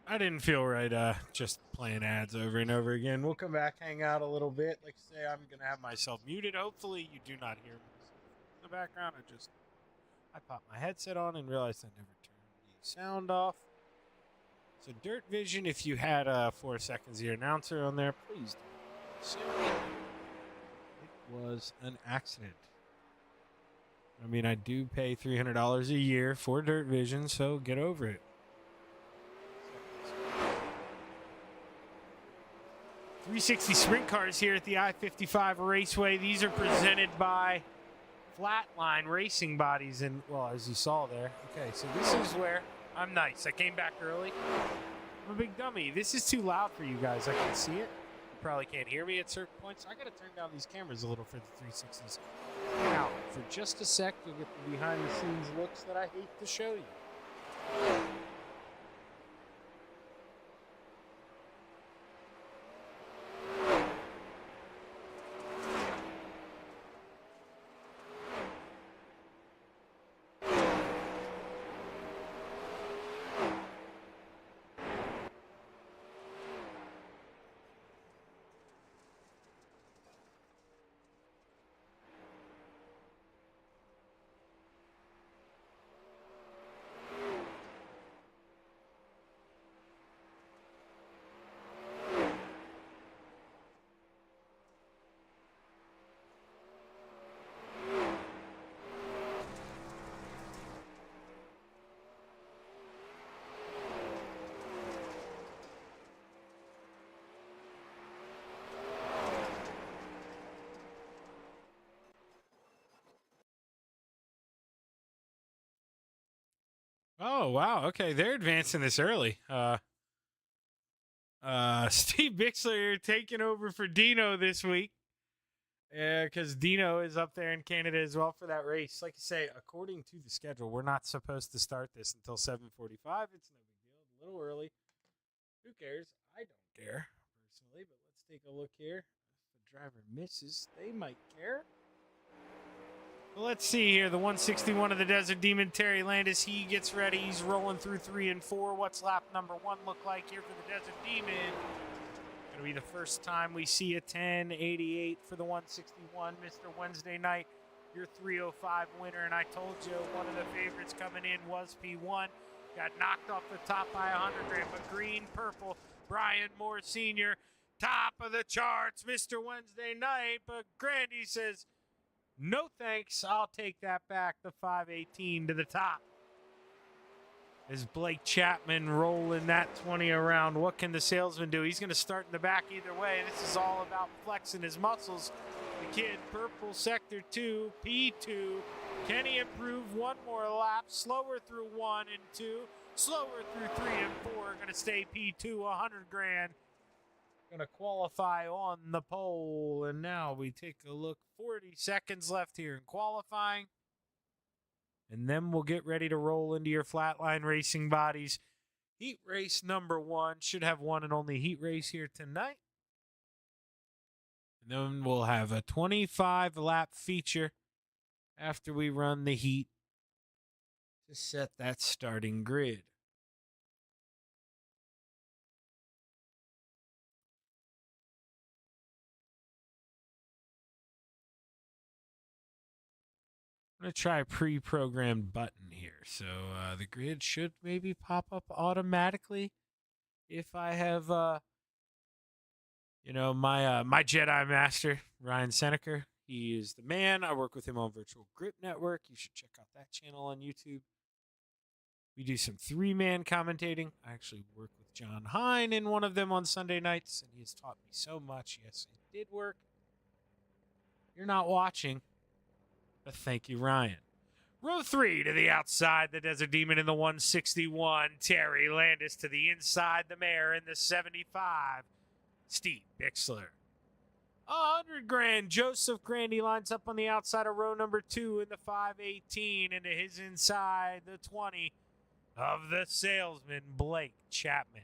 I didn't feel right just playing ads over and over again. We'll come back, hang out a little bit. Like I say, I'm going to have myself muted. Hopefully you do not hear me in the background. I popped my headset on and realized I never turned the sound off. So Dirt Vision, if you had 4 seconds of your announcer on there, please do. It was an accident. I mean, I do pay $300 a year for Dirt Vision, so get over it. 360 sprint cars here at the I-55 Raceway. These are presented by Flatline Racing Bodies. And, well, as you saw there. Okay, so this is where I'm nice. I came back early. I'm a big dummy. This is too loud for you guys. I can see it. You probably can't hear me at certain points. I got to turn down these cameras a little for the 360s. Now, for just a sec, you'll get the behind-the-scenes looks that I hate to show you. Oh, wow. Okay, they're advancing this early. Steve Bixler taking over for Dino this week. Because Dino is up there in Canada as well for that race. Like I say, according to the schedule, we're not supposed to start this until 7:45. It's no big deal. It's a little early. Who cares? I don't care, personally. But let's take a look here. If the driver misses, they might care. Well, let's see here. The 161 of the Desert Demon, Terry Landis, he gets ready. He's rolling through 3 and 4. What's lap number 1 look like here for the Desert Demon? Going to be the first time we see a 10:88 for the 161. Mr. Wednesday Night, your 3:05 winner. And I told you one of the favorites coming in was P1. Got knocked off the top by 100 grand, but green, purple, Brian Moore Sr., top of the charts, Mr. Wednesday Night. But Grandy says, no thanks, I'll take that back, the 518 to the top. As Blake Chapman rolling that 20 around, what can the salesman do? He's going to start in the back either way. This is all about flexing his muscles. The kid, purple sector 2, P2. Can he improve one more lap? Slower through 1 and 2. Slower through 3 and 4. Going to stay P2, 100 grand. Going to qualify on the pole. And now we take a look. 40 seconds left here in qualifying. And then we'll get ready to roll into your flatline racing bodies. Heat race number 1. Should have one and only heat race here tonight. And then we'll have a 25-lap feature after we run the heat to set that starting grid. I'm going to try a pre-programmed button here. So the grid should maybe pop up automatically if I have, my Jedi Master, Ryan Seneca. He is the man. I work with him on Virtual Grip Network. You should check out that channel on YouTube. We do some 3-man commentating. I actually work with John Hine in one of them on Sunday nights, and he has taught me so much. Yes, it did work. You're not watching. But thank you, Ryan. Row 3 to the outside, the Desert Demon in the 161. Terry Landis to the inside, the Mayor in the 75. Steve Bixler. 100 grand. Joseph Grandy lines up on the outside of row number 2 in the 518. Into his inside, the 20 of the salesman, Blake Chapman.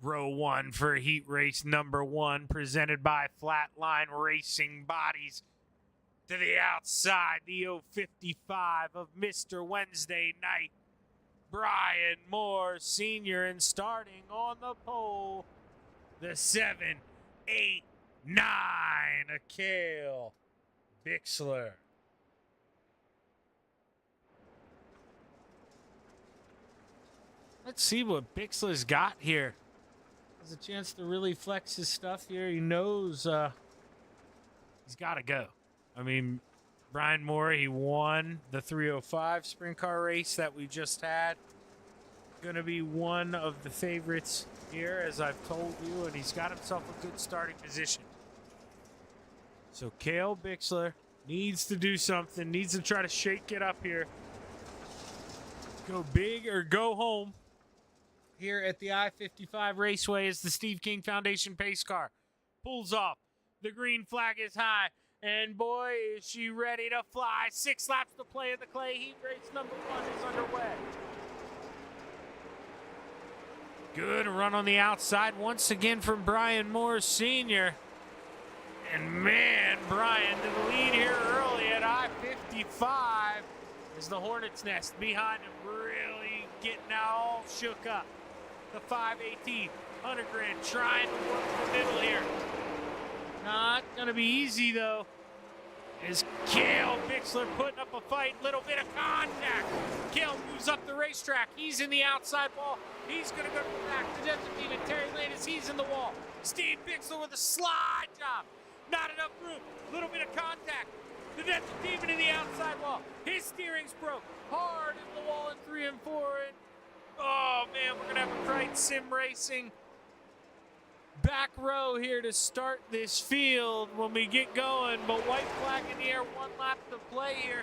Row 1 for heat race number 1, presented by Flatline Racing Bodies. To the outside, the 055 of Mr. Wednesday Night, Brian Moore Sr. And starting on the pole, the 7, 8, 9, Akale Bixler. Let's see what Bixler's got here. Has a chance to really flex his stuff here. He knows he's got to go. I mean, Brian Moore, he won the 305 sprint car race that we just had. Going to be one of the favorites here, as I've told you, and he's got himself a good starting position. So Cale Bixler needs to do something, needs to try to shake it up here. Go big or go home here at the I-55 Raceway as the Steve King Foundation pace car pulls off. The green flag is high. And boy, is she ready to fly. 6 laps to play in the clay. Heat race number 1 is underway. Good run on the outside once again from Brian Moore Sr. And man, Brian to the lead here early at I-55 as the Hornet's Nest behind him really getting all shook up. The 518, 100 grand, trying to work the middle here. Not going to be easy, though. Is Cale Bixler putting up a fight. Little bit of contact. Cale moves up the racetrack. He's in the outside wall. He's going to go to the back. The Desert Demon, Terry Landis, he's in the wall. Steve Bixler with a slide job. Not enough room. Little bit of contact. The Desert Demon in the outside wall. His steering's broke. Hard in the wall in 3 and 4. And oh, man, we're going to have a Crichton Sim Racing back row here to start this field when we get going. But white flag in the air, 1 lap to play here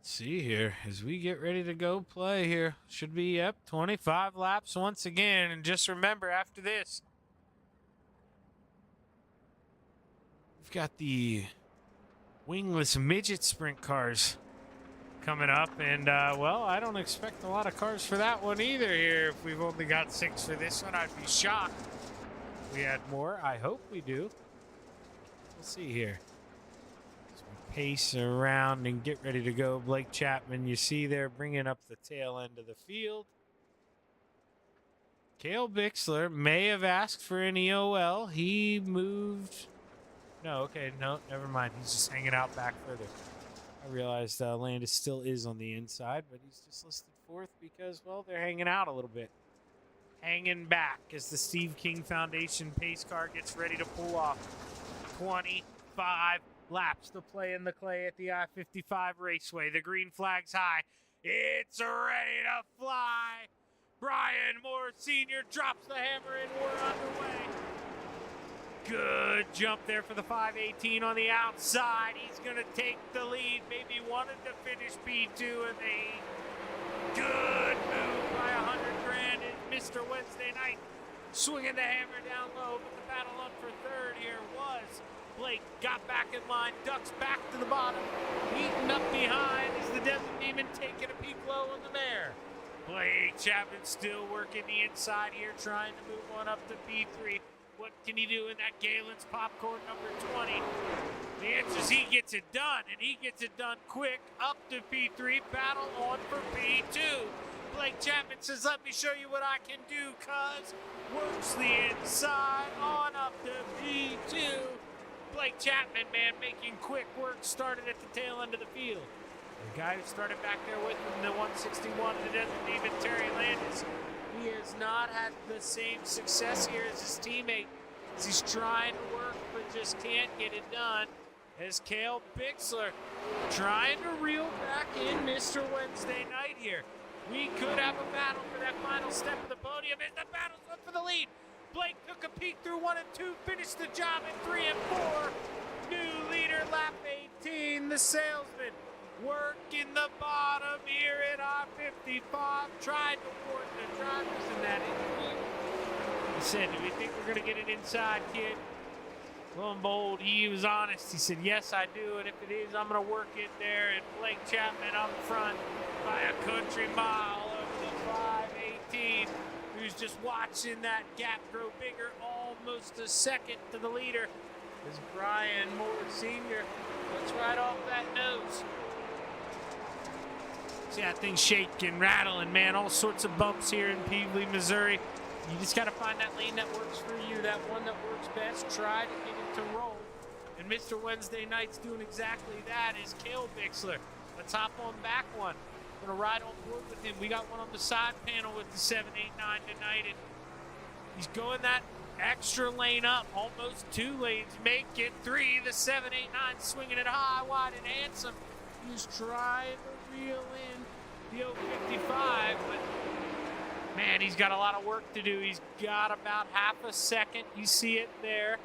Let's see here as we get ready to go play here. Should be, yep, 25 laps once again. And just remember, after this, we've got the wingless midget sprint cars coming up. And, well, I don't expect a lot of cars for that one either here. If we've only got 6 for this one, I'd be shocked if we had more. I hope we do. We'll see here. Pace around and get ready to go. Blake Chapman, you see there, bringing up the tail end of the field. Cale Bixler may have asked for an EOL. He moved. No, okay, no, never mind. He's just hanging out back further. I realized Landis still is on the inside, but he's just listed 4th because, well, they're hanging out a little bit. Hanging back as the Steve King Foundation pace car gets ready to pull off. 25 laps to play in the clay at the I-55 Raceway. The green flag's high. It's ready to fly. Brian Moore Sr. drops the hammer and we're underway. Good jump there for the 518 on the outside. He's going to take the lead. Maybe wanted to finish P2 and they good move by 100 grand. And Mr. Wednesday Night swinging the hammer down low, but the battle up for 3rd here was Blake. Got back in line, ducks back to the bottom, eaten up behind as the Desert Demon taking a peek low on the mare. Blake Chapman still working the inside here, trying to move on up to P3. What can he do in that Galen's popcorn number 20? The answer is he gets it done, and he gets it done quick. Up to P3, battle on for P2. Blake Chapman says, let me show you what I can do, cuz. Works the inside on up to P2. Blake Chapman, man, making quick work, started at the tail end of the field. The guy who started back there with him, the 161, the Desert Demon, Terry Landis, he has not had the same success here as his teammate. As he's trying to work, but just can't get it done. As Cale Bixler trying to reel back in Mr. Wednesday Night here. We could have a battle for that final step of the podium as the battle's up for the lead. Blake took a peek through 1 and 2, finished the job in 3 and 4. New leader, lap 18, the salesman. Working the bottom here at I-55. Tried to warn the drivers in that interview. He said, do we think we're going to get it inside, kid? Lo and behold, he was honest. He said, yes, I do, and if it is, I'm going to work it there. And Blake Chapman up front by a country mile over the 518. Who's just watching that gap grow bigger, almost a second to the leader. As Brian Moore Sr. looks right off that nose. See that thing shaking, rattling, man. All sorts of bumps here in Peveley, Missouri. You just got to find that lane that works for you, that one that works best. Try to get it to roll. And Mr. Wednesday Night's doing exactly that. Is Cale Bixler. Let's hop on back one. Gonna ride on board with him. We got one on the side panel with the 789 tonight, and he's going that extra lane up, almost 2 lanes. Make it 3. The 789 swinging it high, wide, and handsome. He's trying to reel in the 055, but man, he's got a lot of work to do. He's got about half a second. You see it there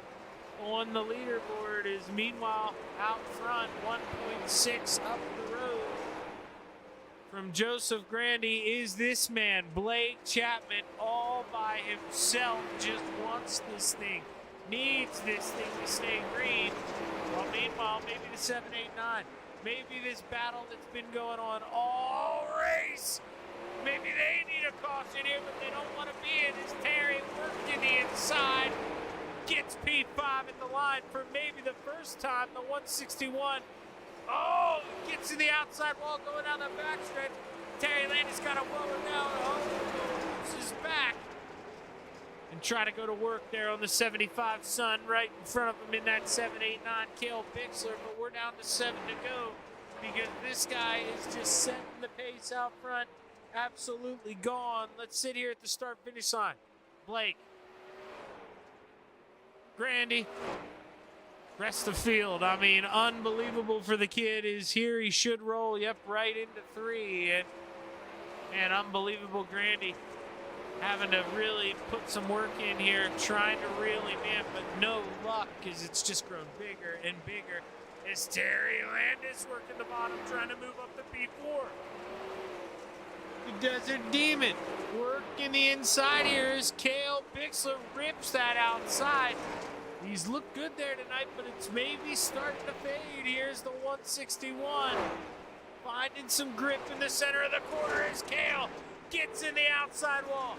on the leaderboard. Is meanwhile out front, 1.6 up the road. From Joseph Grandy is this man, Blake Chapman, all by himself, just wants this thing, needs this thing to stay green. Well, meanwhile, maybe the 789, maybe this battle that's been going on all race, maybe they need a caution here, but they don't want to be in. As Terry worked in the inside, gets P5 at the line for maybe the first time, the 161. Oh, gets to the outside wall going down the backstretch. Terry Landis got to blow it down. Oh, loses back. And try to go to work there on the 75 Sun right in front of him in that 789 Cale Bixler. But we're down to 7 to go because this guy is just setting the pace out front. Absolutely gone. Let's sit here at the start-finish line. Blake. Grandy. Rest of field, I mean, unbelievable for the kid. Is here, he should roll, yep, right into 3. And man, unbelievable Grandy having to really put some work in here, trying to reel him in, but no luck, because it's just grown bigger and bigger Is Terry Landis working the bottom, trying to move up the P4. The Desert Demon working the inside here as Cale Bixler rips that outside. He's looked good there tonight, but it's maybe starting to fade. Here's the 161. Finding some grip in the center of the corner as Cale gets in the outside wall.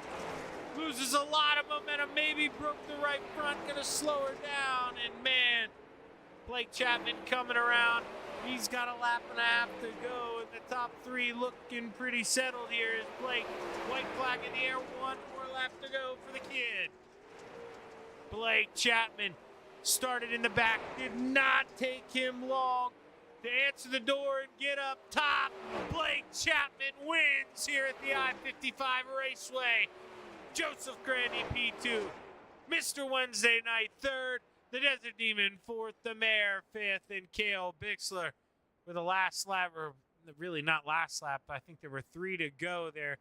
Loses a lot of momentum, maybe broke the right front, gonna slow her down, and man, Blake Chapman coming around. He's got a lap and a half to go, and the top three looking pretty settled here as Blake. White flag in the air, one more lap to go for the kid. Blake Chapman started in the back, did not take him long to answer the door and get up top. Blake Chapman wins here at the I-55 Raceway. Joseph Grandy P2, Mr. Wednesday Night third, the Desert Demon fourth, the Mayor fifth, and Cale Bixler with a last lap, or really not last lap, I think there were 3 to go there.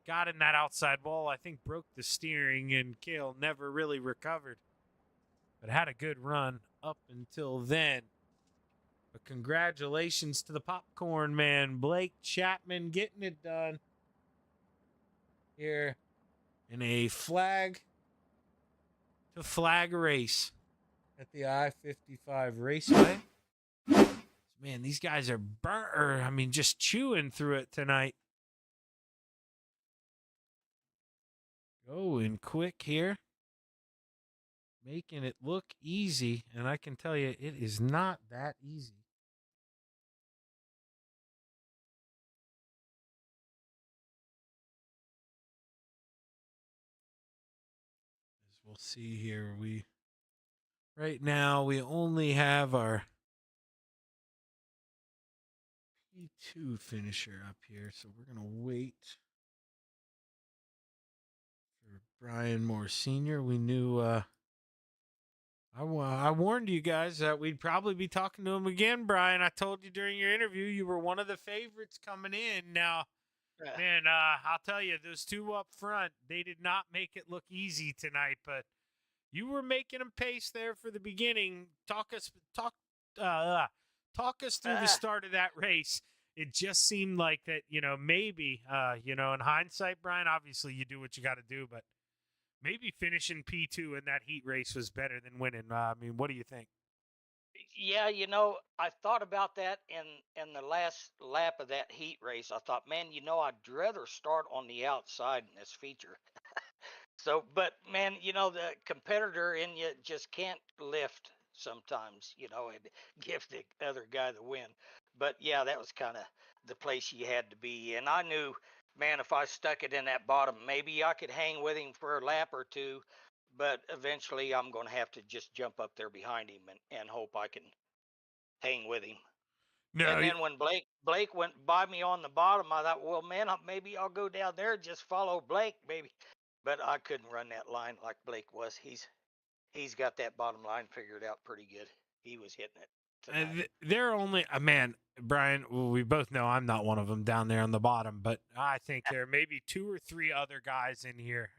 Got in that outside wall, I think broke the steering, and Cale never really recovered. But had a good run up until then. But congratulations to the popcorn man, Blake Chapman, getting it done here in a flag to flag race at the I-55 Raceway. Man, these guys are just chewing through it tonight. Going quick here. Making it look easy, and I can tell you it is not that easy. As we'll see here, right now we only have our P2 finisher up here, so we're going to wait for Brian Moore Sr. We knew I warned you guys that we'd probably be talking to him again, Brian. I told you during your interview you were one of the favorites coming in. Now, man, I'll tell you, those two up front, they did not make it look easy tonight, but you were making them pace there for the beginning. Talk us through the start of that race. It just seemed like that, maybe, in hindsight, Brian, obviously you do what you got to do, but maybe finishing P2 in that heat race was better than winning. What do you think? Yeah, I thought about that in the last lap of that heat race. I thought, man, I'd rather start on the outside in this feature. So, but man, the competitor in you just can't lift sometimes, and give the other guy the win. But yeah, that was kind of the place you had to be. And I knew, man, if I stuck it in that bottom, maybe I could hang with him for a lap or two. But eventually I'm going to have to just jump up there behind him and hope I can hang with him. No, and then when Blake went by me on the bottom, I thought, well, man, maybe I'll go down there and just follow Blake, maybe. But I couldn't run that line like Blake was. He's got that bottom line figured out pretty good. He was hitting it. They're only man, Brian. Well, we both know I'm not one of them down there on the bottom, but I think there may be 2 or 3 other guys in here.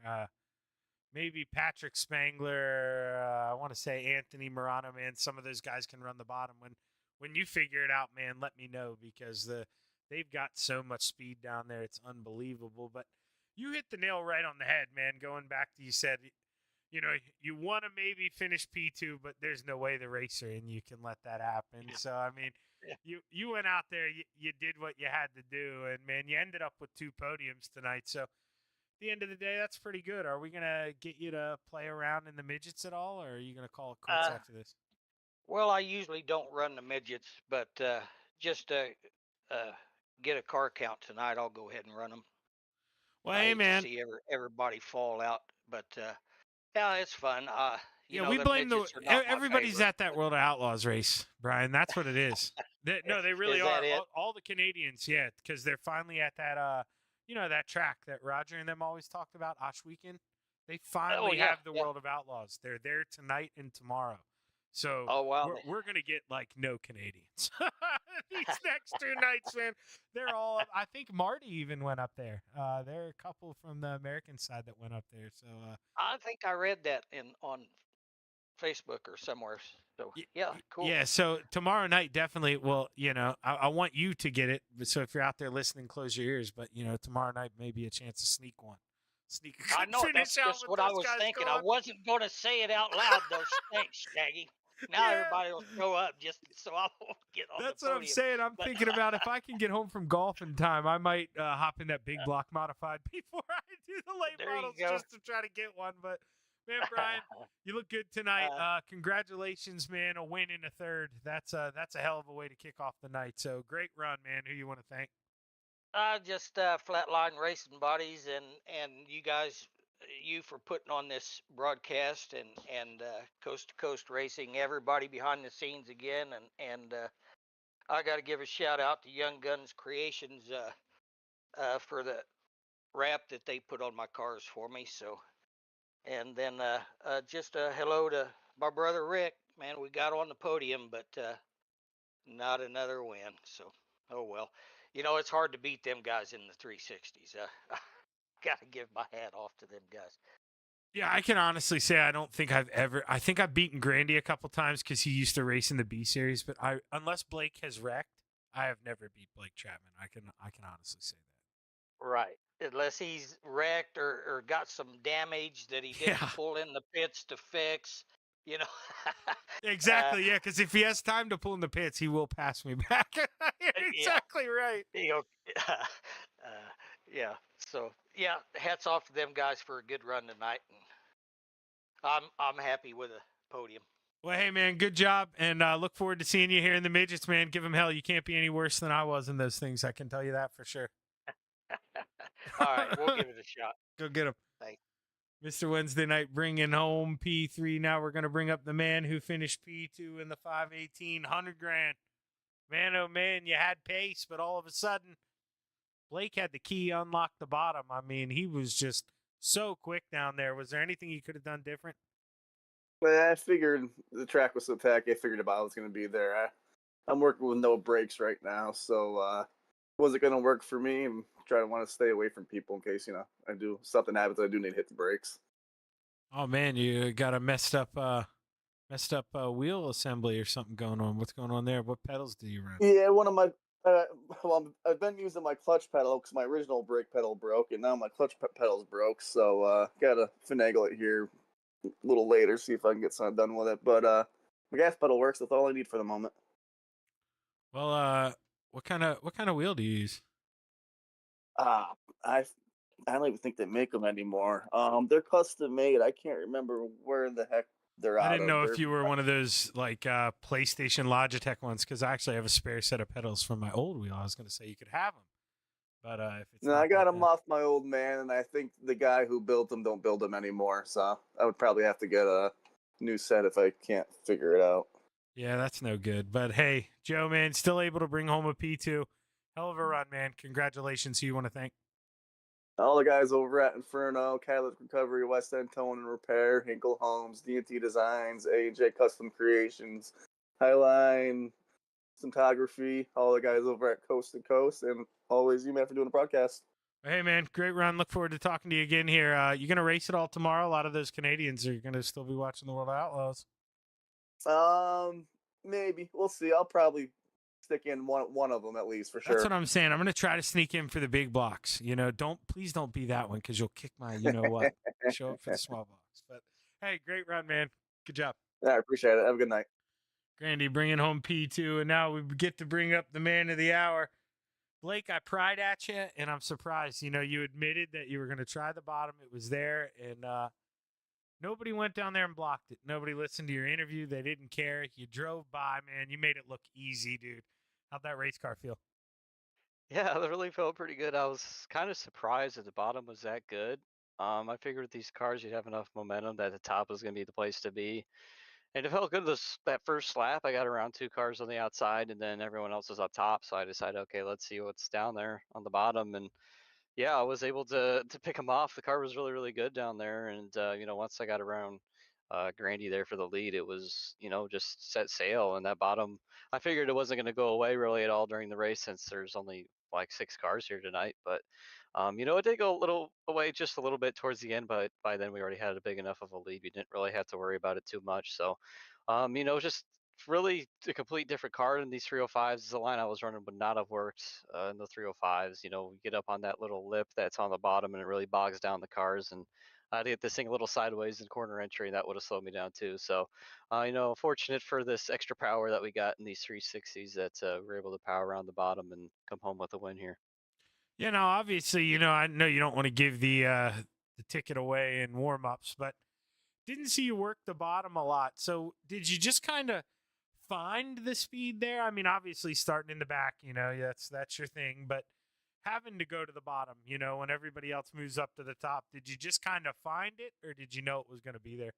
Maybe Patrick Spangler. I want to say Anthony Morano. Man, some of those guys can run the bottom. When you figure it out, man, let me know, because they've got so much speed down there. It's unbelievable. But you hit the nail right on the head, man. Going back to, you said, you want to maybe finish P2, but there's no way the racer and you can let that happen. Yeah. So, you went out there, you did what you had to do, and, man, you ended up with 2 podiums tonight. So, at the end of the day, that's pretty good. Are we going to get you to play around in the midgets at all, or are you going to call it quits after this? Well, I usually don't run the midgets, but just to get a car count tonight, I'll go ahead and run them. Well, hey, man. See everybody fall out, but yeah, it's fun. We blame everybody's at that World of Outlaws race, Brian. That's what it is. No, they really are. All the Canadians, yeah, because they're finally at that, that track that Roger and them always talked about, Osh Weekend. They finally have the World of Outlaws. They're there tonight and tomorrow. So we're going to get, no Canadians. These next 2 nights, man. They're all – I think Marty even went up there. There are a couple from the American side that went up there. So I think I read that on Facebook or somewhere. So Y- yeah, cool. Yeah, so tomorrow night definitely. Well, I want you to get it. So if you're out there listening, close your ears. But tomorrow night may be a chance to sneak one, sneak a I good know finish that's out just with what I those was guys thinking. I going. wasn't going to say it out loud though. Thanks, Shaggy. Now Yeah, everybody will show up just so I won't get on the that's what I'm podium. saying. I'm But thinking about if I can get home from golf in time, I might hop in that big block modified before I do the late there you models go. just to try to get one. But man, Brian, you look good tonight. Congratulations, man! A win in a third. That's a hell of a way to kick off the night. So great run, man. Who you want to thank? Just Flatline Racing Buddies and you guys, you for putting on this broadcast and Coast to Coast Racing, everybody behind the scenes again, and I got to give a shout out to Young Guns Creations for the wrap that they put on my cars for me. So, and then just a hello to my brother Rick. Man, we got on the podium, but not another win. So, oh well. It's hard to beat them guys in the 360s. Got to give my hat off to them guys. Yeah, I can honestly say I don't think I think I've beaten Grandy a couple times because he used to race in the B series, but unless Blake has wrecked, I have never beat Blake Chapman. I can honestly say that. Right. Unless he's wrecked or got some damage that he didn't Yeah, pull in the pits to fix, you know. uh, exactly. Yeah, because if he has time to pull in the pits, he will pass me back. You're yeah. exactly right. You know, yeah. So yeah, hats off to them guys for a good run tonight, and I'm happy with a podium. Well, hey man, good job, and look forward to seeing you here in the midgets, man. Give them hell. You can't be any worse than I was in those things. I can tell you that for sure. All right, we'll give it a shot. Go get him. Thanks. Mr. Wednesday night bringing home P3. Now we're going to bring up the man who finished P2 in the 518, 100 grand. Man, oh man, you had pace, but all of a sudden, Blake had the key, unlocked the bottom. I mean, he was just so quick down there. Was there anything you could have done different? Well, I figured the track was so tacky. I figured about was going to be there. I'm working with no brakes right now, so was it going to work for me? And try to want to stay away from people in case I do something happens. I do need to hit the brakes. Oh man, you got a messed up wheel assembly or something going on. What's going on there? What pedals do you run? Yeah, one of my well, I've been using my clutch pedal because my original brake pedal broke, and now my clutch pedal's broke. So gotta finagle it here a little later, see if I can get something done with it. But my gas pedal works. That's all I need for the moment. Well, what kind of wheel do you use? I don't even think they make them anymore. They're custom made. I can't remember where the heck they're out of. I didn't know if you were one of those like PlayStation Logitech ones because I actually have a spare set of pedals from my old wheel. I was going to say you could have them, but if it's no, I got them off my old man, and I think the guy who built them don't build them anymore. So I would probably have to get a new set if I can't figure it out. Yeah, that's no good. But hey, Joe, man, still able to bring home a P2. Hell of a run, man. Congratulations. Who you want to thank? All the guys over at Inferno, Catalytic Recovery, West End Tone and Repair, Hinkle Homes, D&T Designs, A&J Custom Creations, Highline, Cinematography, all the guys over at Coast to Coast, and always you, man, for doing the broadcast. Hey, man, great run. Look forward to talking to you again here. You going to race it all tomorrow? A lot of those Canadians are going to still be watching the World of Outlaws. Maybe. We'll see. I'll probably stick in one of them at least for sure. That's what I'm saying. I'm going to try to sneak in for the big blocks. Please don't be that one because you'll kick my what. Show up for the small blocks. But hey, great run, man. Good job. Yeah, I appreciate it. Have a good night. Grandy bringing home P2, and now we get to bring up the man of the hour. Blake, I pried at you, and I'm surprised. You admitted that you were going to try the bottom. It was there, and nobody went down there and blocked it. Nobody listened to your interview. They didn't care. You drove by, man. You made it look easy, dude. How'd that race car feel? Yeah, it really felt pretty good. I was kind of surprised that the bottom was that good. I figured with these cars you'd have enough momentum that the top was going to be the place to be. And it felt good that first lap. I got around 2 cars on the outside, and then everyone else was up top. So I decided, okay, let's see what's down there on the bottom. And yeah, I was able to pick them off. The car was really, really good down there. And once I got around Grandy there for the lead, it was just set sail. And that bottom, I figured it wasn't going to go away really at all during the race since there's only like 6 cars here tonight. But It did go a little away just a little bit towards the end, but by then we already had a big enough of a lead. You didn't really have to worry about it too much. So, just really a complete different car in these 305s. The line I was running would not have worked in the 305s. We get up on that little lip that's on the bottom and it really bogs down the cars. And I had to get this thing a little sideways in corner entry, and that would have slowed me down too. So, fortunate for this extra power that we got in these 360s that we're able to power around the bottom and come home with a win here. Obviously, I know you don't want to give the ticket away in warm-ups, but didn't see you work the bottom a lot. So did you just kind of find the speed there? I mean, obviously starting in the back, that's your thing, but having to go to the bottom, when everybody else moves up to the top, did you just kind of find it, or did you know it was going to be there?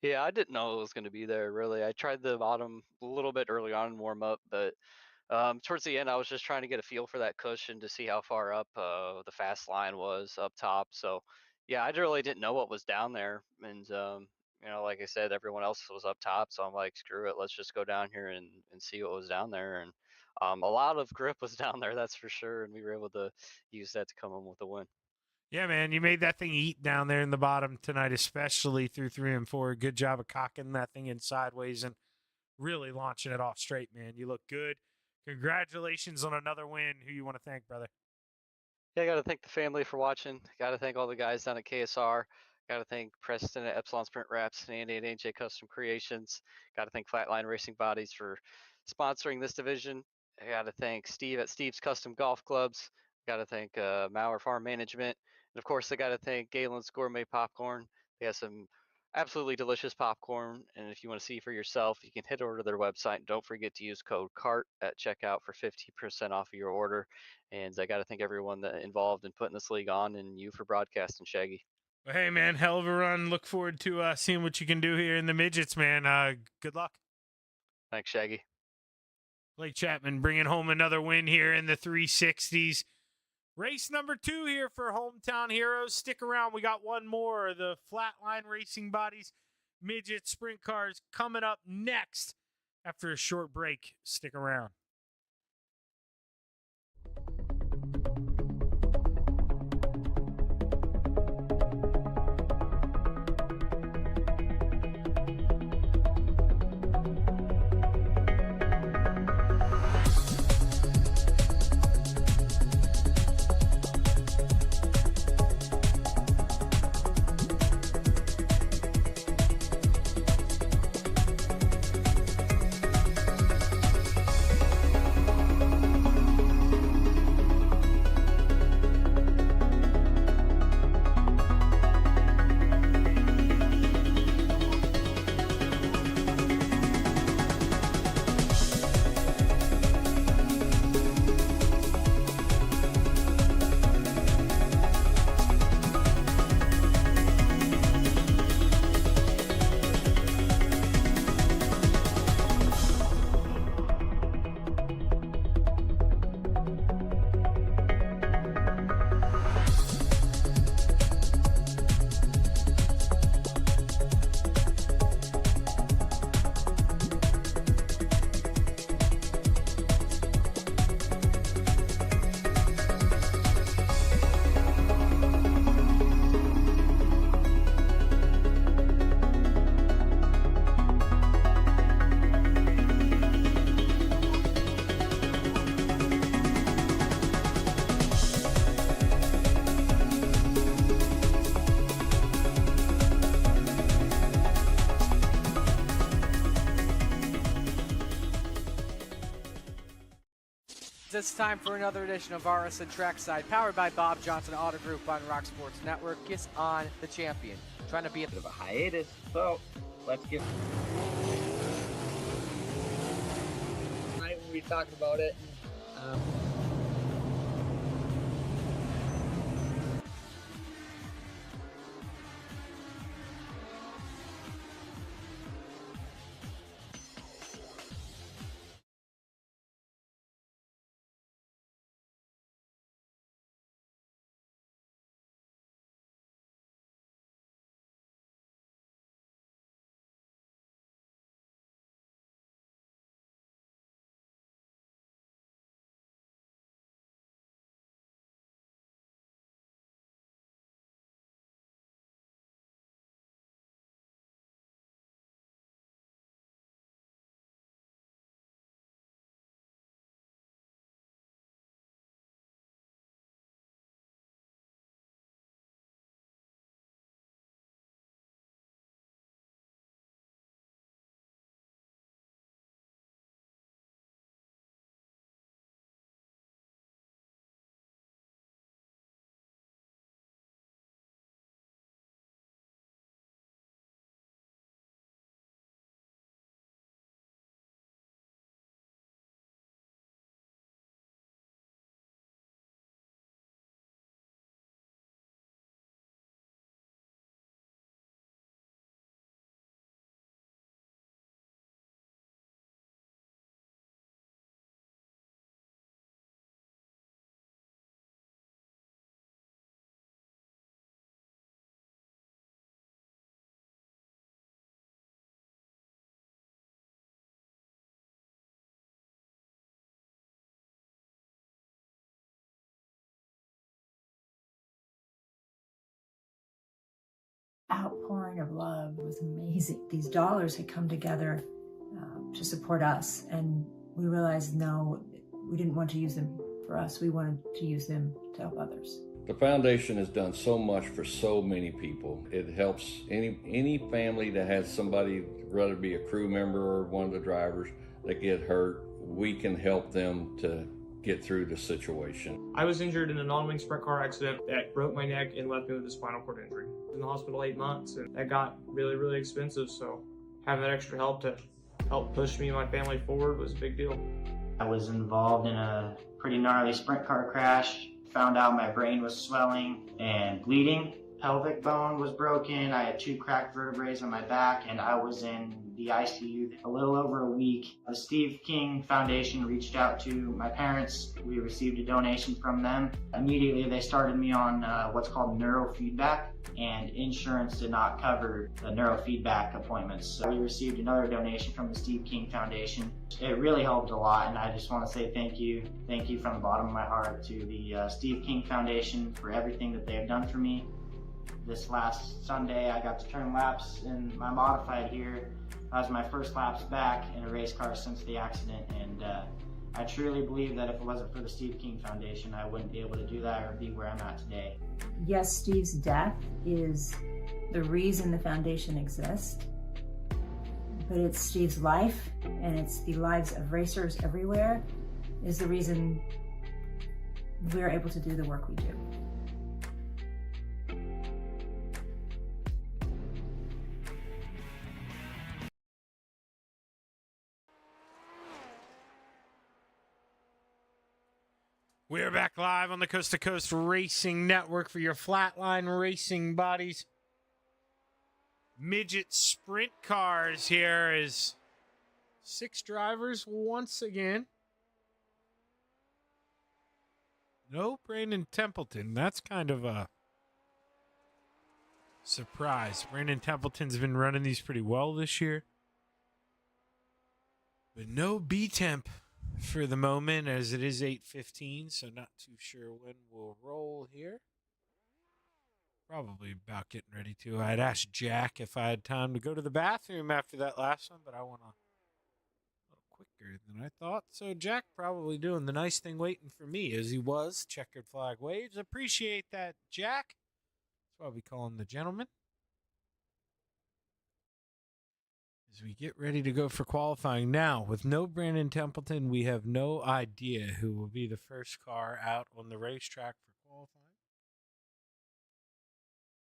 Yeah, I didn't know it was going to be there, really. I tried the bottom a little bit early on in warm up, but towards the end, I was just trying to get a feel for that cushion to see how far up the fast line was up top. So, yeah, I really didn't know what was down there. And, like I said, everyone else was up top. So I'm like, screw it, let's just go down here and see what was down there. And a lot of grip was down there, that's for sure. And we were able to use that to come home with a win. Yeah, man, you made that thing eat down there in the bottom tonight, especially through 3 and 4. Good job of cocking that thing in sideways and really launching it off straight, man. You look good. Congratulations on another win. Who you want to thank, brother? Yeah, I got to thank the family for watching. Got to thank all the guys down at KSR. Got to thank Preston at Epsilon Sprint Wraps and Andy at AJ Custom Creations. Got to thank Flatline Racing Bodies for sponsoring this division. I got to thank Steve at Steve's Custom Golf Clubs. Got to thank Mauer Farm Management. And of course, I got to thank Galen's Gourmet Popcorn. They have some absolutely delicious popcorn. And if you want to see for yourself, you can head over to their website. And don't forget to use code CART at checkout for 50% off of your order. And I got to thank everyone that involved in putting this league on, and you for broadcasting, Shaggy. Well, hey, man, hell of a run. Look forward to seeing what you can do here in the midgets, man. Good luck. Thanks, Shaggy. Blake Chapman bringing home another win here in the 360s. Race number 2 here for Hometown Heroes. Stick around. We got one more. The Flatline Racing Bodies midget sprint cars coming up next after a short break. Stick around. It's time for another edition of RSN Trackside, powered by Bob Johnson Auto Group on Rock Sports Network. Kiss on the champion. Trying to be a bit of a hiatus, so let's get. Tonight when we talked about it. outpouring of love was amazing. These dollars had come together to support us, and we realized, no, we didn't want to use them for us. We wanted to use them to help others. The foundation has done so much for so many people. It helps any family that has somebody, whether it be a crew member or one of the drivers, that get hurt. We can help them to get through the situation. I was injured in a non-wing sprint car accident that broke my neck and left me with a spinal cord injury. I was in the hospital 8 months, and that got really, really expensive, so having that extra help to help push me and my family forward was a big deal. I was involved in a pretty gnarly sprint car crash. Found out my brain was swelling and bleeding. Pelvic bone was broken. I had 2 cracked vertebrae on my back, and I was in the ICU a little over a week. The Steve King Foundation reached out to my parents. We received a donation from them. Immediately they started me on what's called neurofeedback, and insurance did not cover the neurofeedback appointments. So we received another donation from the Steve King Foundation. It really helped a lot, and I just want to say thank you. Thank you from the bottom of my heart to the Steve King Foundation for everything that they have done for me. This last Sunday, I got to turn laps in my modified here. That was my first laps back in a race car since the accident, and I truly believe that if it wasn't for the Steve King Foundation, I wouldn't be able to do that or be where I'm at today. Yes, Steve's death is the reason the foundation exists, but it's Steve's life, and it's the lives of racers everywhere, is the reason we're able to do the work we do. We're back live on the Coast to Coast Racing Network for your flatline racing bodies. Midget sprint cars here is 6 drivers once again. No Brandon Templeton. That's kind of a surprise. Brandon Templeton's been running these pretty well this year. But no B-Temp for the moment, as it is 8:15, so not too sure when we'll roll here. Probably about getting ready to. I'd asked Jack if I had time to go to the bathroom after that last one, but I went a little quicker than I thought. So Jack probably doing the nice thing waiting for me, as he was. Checkered flag waves. Appreciate that, Jack. That's why we call him the gentleman. As we get ready to go for qualifying now, with no Brandon Templeton, we have no idea who will be the first car out on the racetrack for qualifying.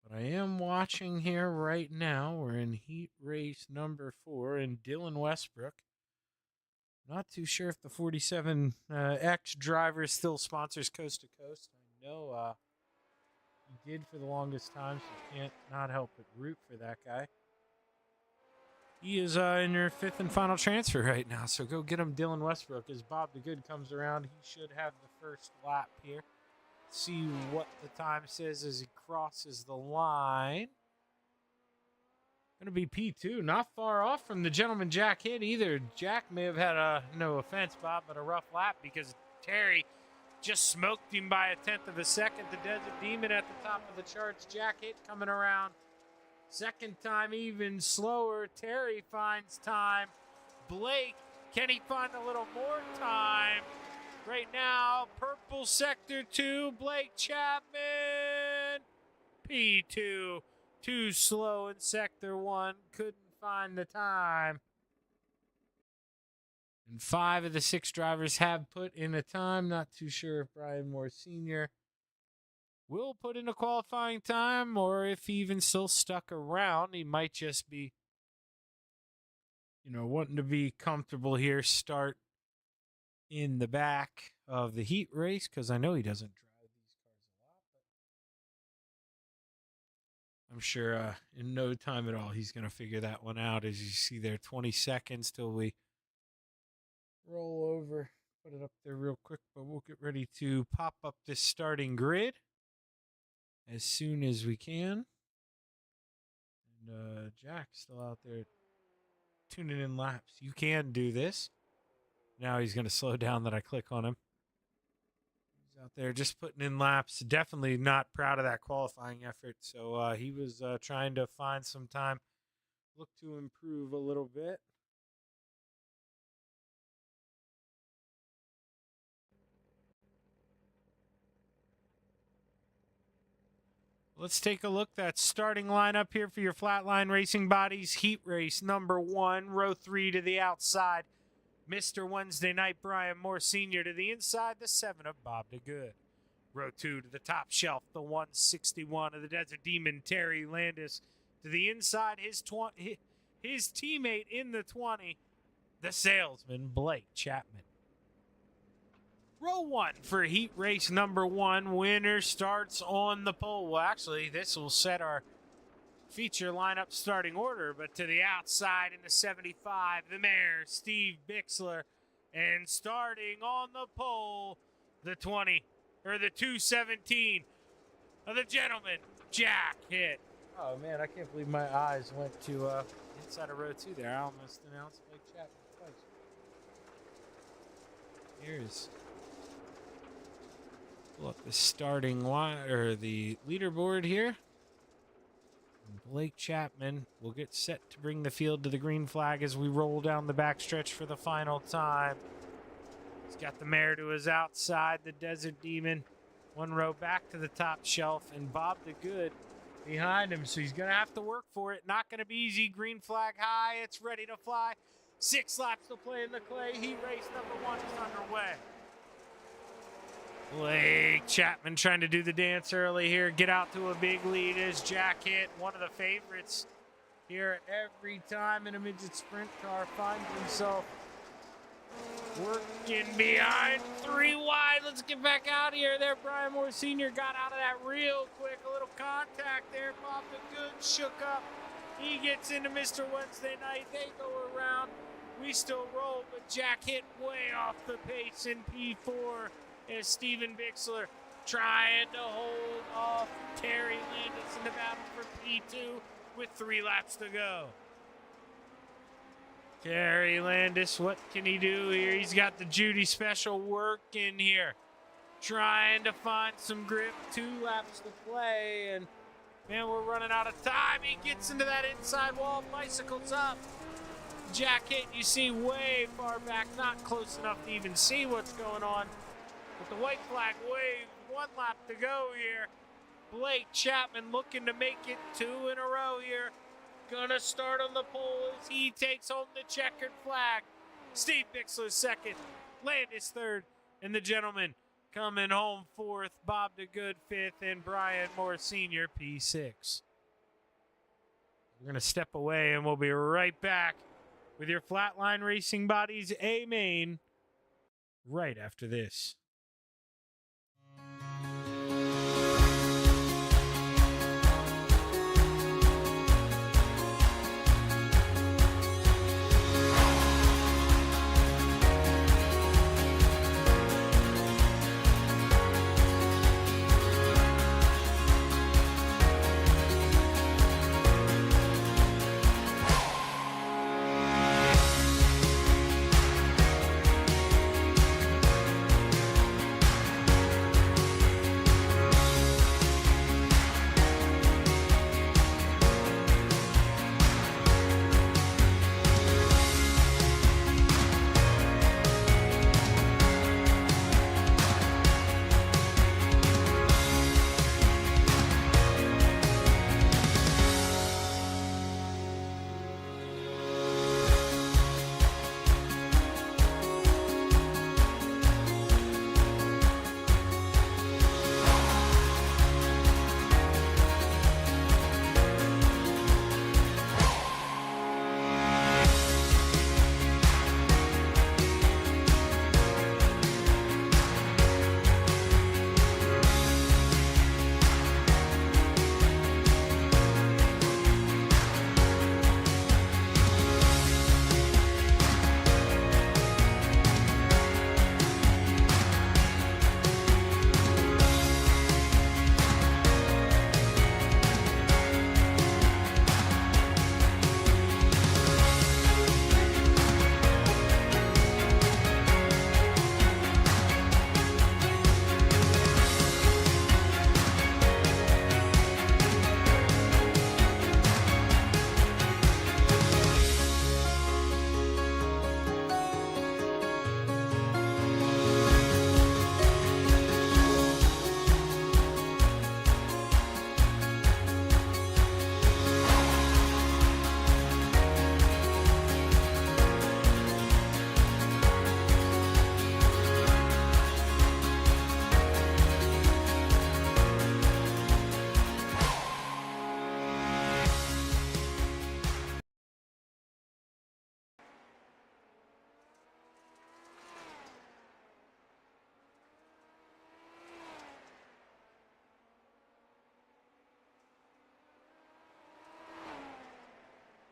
But I am watching here right now. We're in heat race number 4 in Dylan Westbrook. Not too sure if the 47X driver still sponsors Coast to Coast. I know he did for the longest time, so can't not help but root for that guy. He is in your 5th and final transfer right now, so go get him, Dylan Westbrook. As Bob the Good comes around, he should have the first lap here. See what the time says as he crosses the line. Going to be P2, not far off from the gentleman Jack hit either. Jack may have had no offense, Bob, but a rough lap because Terry just smoked him by a 1/10 of a second. The Desert Demon at the top of the charts. Jack hit coming around. Second time even slower. Terry finds time. Blake, can he find a little more time? Right now, purple sector 2, Blake Chapman. P2, too slow in sector 1. Couldn't find the time. And 5 of the 6 drivers have put in a time. Not too sure if Brian Moore Sr. will put in a qualifying time, or if he even still stuck around. He might just be, wanting to be comfortable here, start in the back of the heat race, because I know he doesn't drive these cars a lot, but I'm sure in no time at all he's going to figure that one out. As you see there, 20 seconds till we roll over. Put it up there real quick, but we'll get ready to pop up this starting grid as soon as we can. And Jack's still out there tuning in laps. You can do this. Now he's going to slow down that I click on him. Out there just putting in laps. Definitely not proud of that qualifying effort. So he was trying to find some time, look to improve a little bit. Let's take a look. That starting lineup here for your Flatline Racing Bodies Heat Race number 1, row 3 to the outside. Mr. Wednesday Night Brian Moore Sr. to the inside, the 7 of Bob DeGood. Row 2 to the top shelf, the 161 of the Desert Demon, Terry Landis. To the inside, his teammate in the 20, the salesman, Blake Chapman. Row 1 for heat race number 1. Winner starts on the pole. Well, actually, this will set our feature lineup starting order, but to the outside in the 75, the mayor, Steve Bixler. And starting on the pole, the 217 of the gentleman, Jack Hitt. Oh, man, I can't believe my eyes went to inside of row 2 there. I almost announced Blake Chapman twice. Here's look the starting line or the leaderboard here. Blake Chapman will get set to bring the field to the green flag as we roll down the backstretch for the final time. He's got the mare to his outside, the Desert Demon. 1 row back to the top shelf, and Bob DeGood behind him, so he's going to have to work for it. Not going to be easy. Green flag high. It's ready to fly. 6 laps to play in the clay. Heat race number 1 is underway. Blake Chapman trying to do the dance early here. Get out to a big lead as Jack Hitt, one of the favorites here every time in a midget sprint car, finds himself working behind 3 wide. Let's get back out here. There, Brian Moore Sr. got out of that real quick. A little contact there. Bob DeGood shook up. He gets into Mr. Wednesday Night. They go around. We still roll, but Jack Hitt way off the pace in P4 as Steven Bixler trying to hold off Terry Landis in the battle for P2 with 3 laps to go. Terry Landis, what can he do here? He's got the Judy special working here. Trying to find some grip. 2 laps to play, and man, we're running out of time. He gets into that inside wall, bicycles up. Jack Hitt, you see way far back, not close enough to even see what's going on. But the white flag waved, 1 lap to go here. Blake Chapman looking to make it 2 in a row here. Gonna start on the pole as he takes home the checkered flag. Steve Bixler 2nd, Landis 3rd, and the gentleman coming home 4th. Bob DeGood 5th, and Brian Moore Sr. P6. We're gonna step away, and we'll be right back with your Flatline Racing Bodies A main right after this.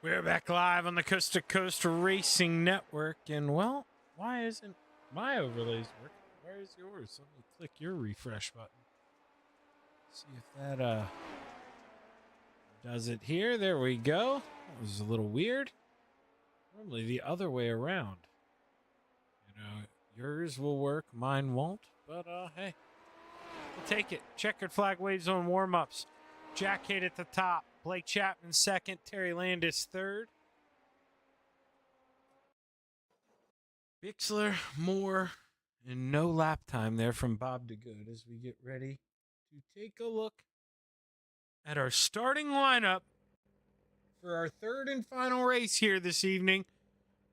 We're back live on the Coast to Coast Racing Network, and well, why isn't my overlays working? Where is yours? Let me click your refresh button. See if that does it here. There we go. That was a little weird. Normally the other way around. You know, yours will work, mine won't. But hey, we'll take it. Checkered flag waves on warm-ups. Jack Hitt at the top. Blake Chapman second. Terry Landis third. Bixler, Moore, and no lap time there from Bob DeGood as we get ready to take a look at our starting lineup for our third and final race here this evening.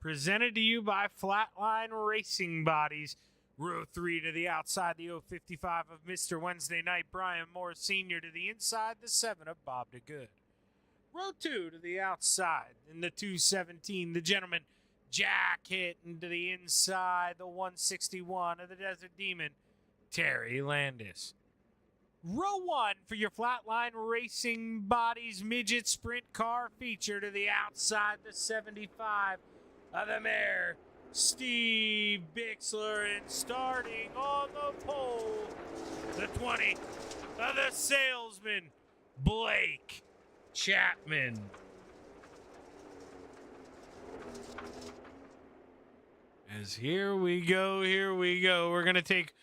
Presented to you by Flatline Racing Bodies. Row 3 to the outside, the 055 of Mr. Wednesday Night, Brian Moore Sr. to the inside, the 7 of Bob DeGood. Row 2 to the outside, in the 217, the gentleman Jack Hitt, into the inside, the 161 of the Desert Demon, Terry Landis. Row 1 for your Flatline Racing Bodies Midget Sprint Car feature to the outside, the 75 of the Mayor, Steve Bixler, and starting on the pole, the 20 of the Salesman, Blake Chapman. As here we go. We're going to take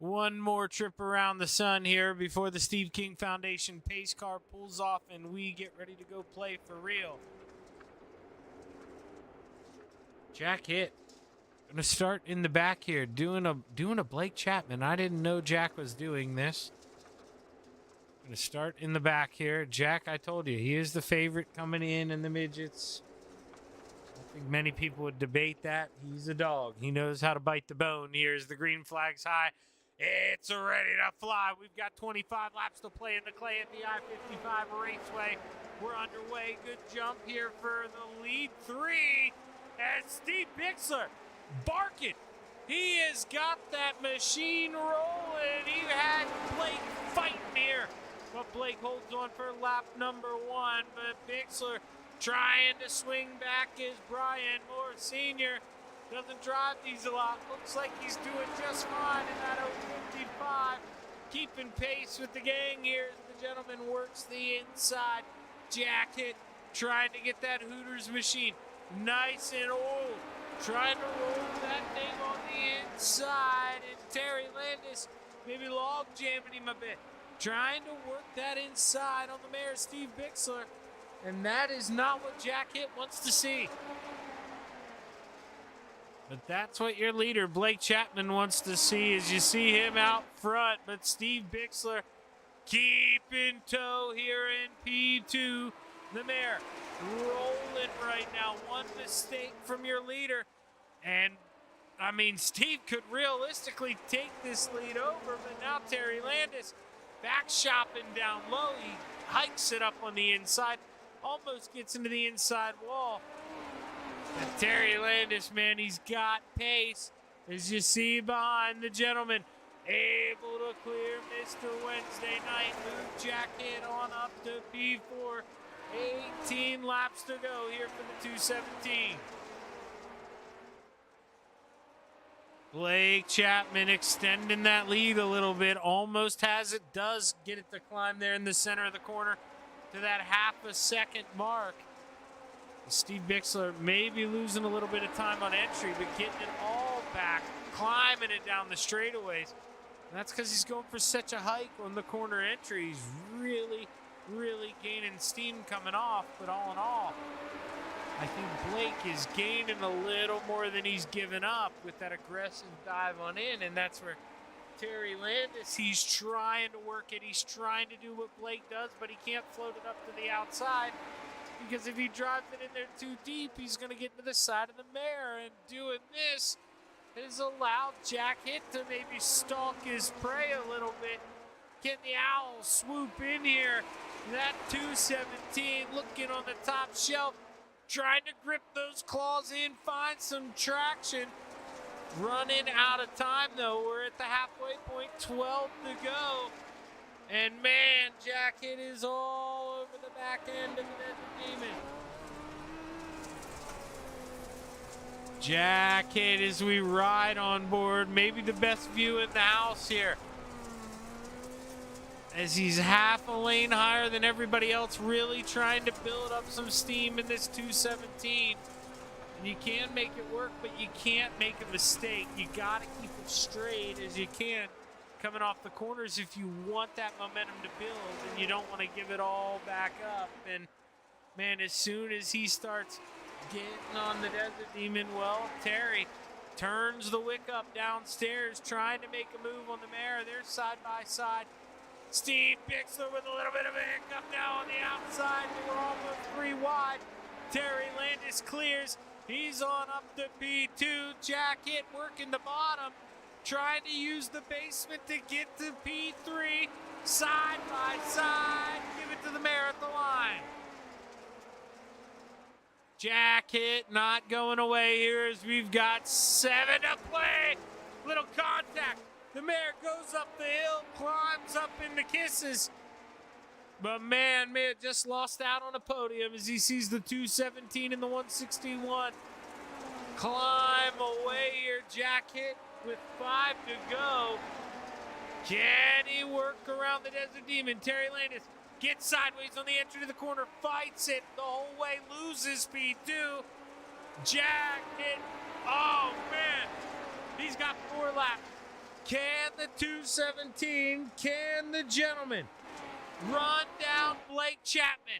one more trip around the sun here before the Steve King Foundation pace car pulls off and we get ready to go play for real. Jack Hitt. Gonna start in the back here, doing a Blake Chapman. I didn't know Jack was doing this. Gonna start in the back here. Jack, I told you, he is the favorite coming in the midgets. I think many people would debate that. He's a dog. He knows how to bite the bone. Here's the green flags high. It's ready to fly. We've got 25 laps to play in the clay at the I-55 Raceway. We're underway. Good jump here for the lead 3. And Steve Bixler barking. He has got that machine rolling. He had Blake fighting here. But Blake holds on for lap number 1. But Bixler trying to swing back is Brian Moore Sr. Doesn't drive these a lot. Looks like he's doing just fine in that 055. Keeping pace with the gang here as the gentleman works the inside. Jack Hitt trying to get that Hooters machine nice and old. Trying to roll that thing on the inside. And Terry Landis maybe log jamming him a bit. Trying to work that inside on the Mayor, Steve Bixler. And that is not what Jack Hitt wants to see. But that's what your leader, Blake Chapman, wants to see, is you see him out front. But Steve Bixler keeping tow here in P2. The Mayor rolling right now. One mistake from your leader. And, I mean, Steve could realistically take this lead over. But now Terry Landis back shopping down low. He hikes it up on the inside. Almost gets into the inside wall. And Terry Landis, man, he's got pace. As you see behind the gentleman, able to clear Mr. Wednesday Night. Move Jack Hitt on up to P4. 18 laps to go here for the 217. Blake Chapman extending that lead a little bit. Almost has it. Does get it to climb there in the center of the corner to that half a second mark. Steve Bixler may be losing a little bit of time on entry, but getting it all back, climbing it down the straightaways. And that's because he's going for such a hike on the corner entry. He's really gaining steam coming off. But all in all, I think Blake is gaining a little more than he's given up with that aggressive dive on in. And that's where Terry Landis, he's trying to work it. He's trying to do what Blake does, but he can't float it up to the outside. Because if he drives it in there too deep, he's going to get to the side of the Mayor. And doing this has allowed Jack Hitt to maybe stalk his prey a little bit. Can the Owl swoop in here? That 217 looking on the top shelf. Trying to grip those claws in, find some traction. Running out of time, though. We're at the halfway point, 12 to go. And, man, Jack Hitt is all over the back end of the Desert Demon. Jacket as we ride on board. Maybe the best view in the house here. As he's half a lane higher than everybody else, really trying to build up some steam in this 217. And you can make it work, but you can't make a mistake. You got to keep it straight as you can coming off the corners if you want that momentum to build, and you don't want to give it all back up. And, man, as soon as he starts getting on the Desert Demon, well, Terry turns the wick up downstairs, trying to make a move on the mare. They're side by side. Steve Bixler with a little bit of a hiccup now on the outside. They were almost 3 wide. Terry Landis clears. He's on up to P2. Jacket working the bottom. Trying to use the basement to get to P3. Side by side. Give it to the mare at the line. Jacket not going away here as we've got 7 to play. Little contact. The mare goes up the hill, climbs up into kisses. But man, just lost out on a podium as he sees the 217 and the 161. Climb away here, Jacket, with 5 to go. Can he work around the Desert Demon? Terry Landis gets sideways on the entry to the corner, fights it the whole way, loses P2. Jacket, oh man, he's got 4 laps. Can the 217, can the gentleman run down Blake Chapman?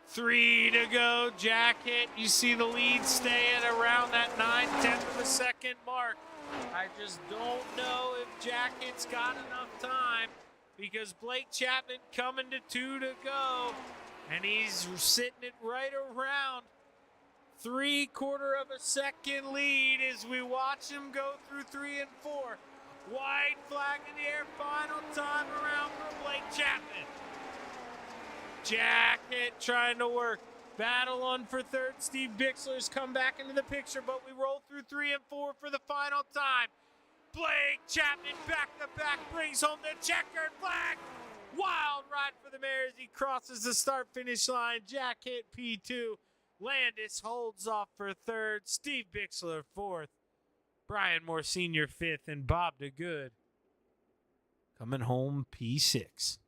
3 to go, Jacket. You see the lead staying around that 9/10 of a second mark. I just don't know if Jacket's got enough time because Blake Chapman coming to 2 to go, and he's sitting it right around 3/4 of a second lead as we watch him go through 3 and 4. White flag in the air, final time around for Blake Chapman. Jacket trying to work. Battle on for 3rd. Steve Bixler's come back into the picture, but we roll through 3 and 4 for the final time. Blake Chapman back to back brings home the checkered flag. Wild ride for the mare as he crosses the start-finish line. Jacket P2. Landis holds off for 3rd. Steve Bixler 4th. Brian Moore Sr. 5th. And Bob DeGood coming home P6.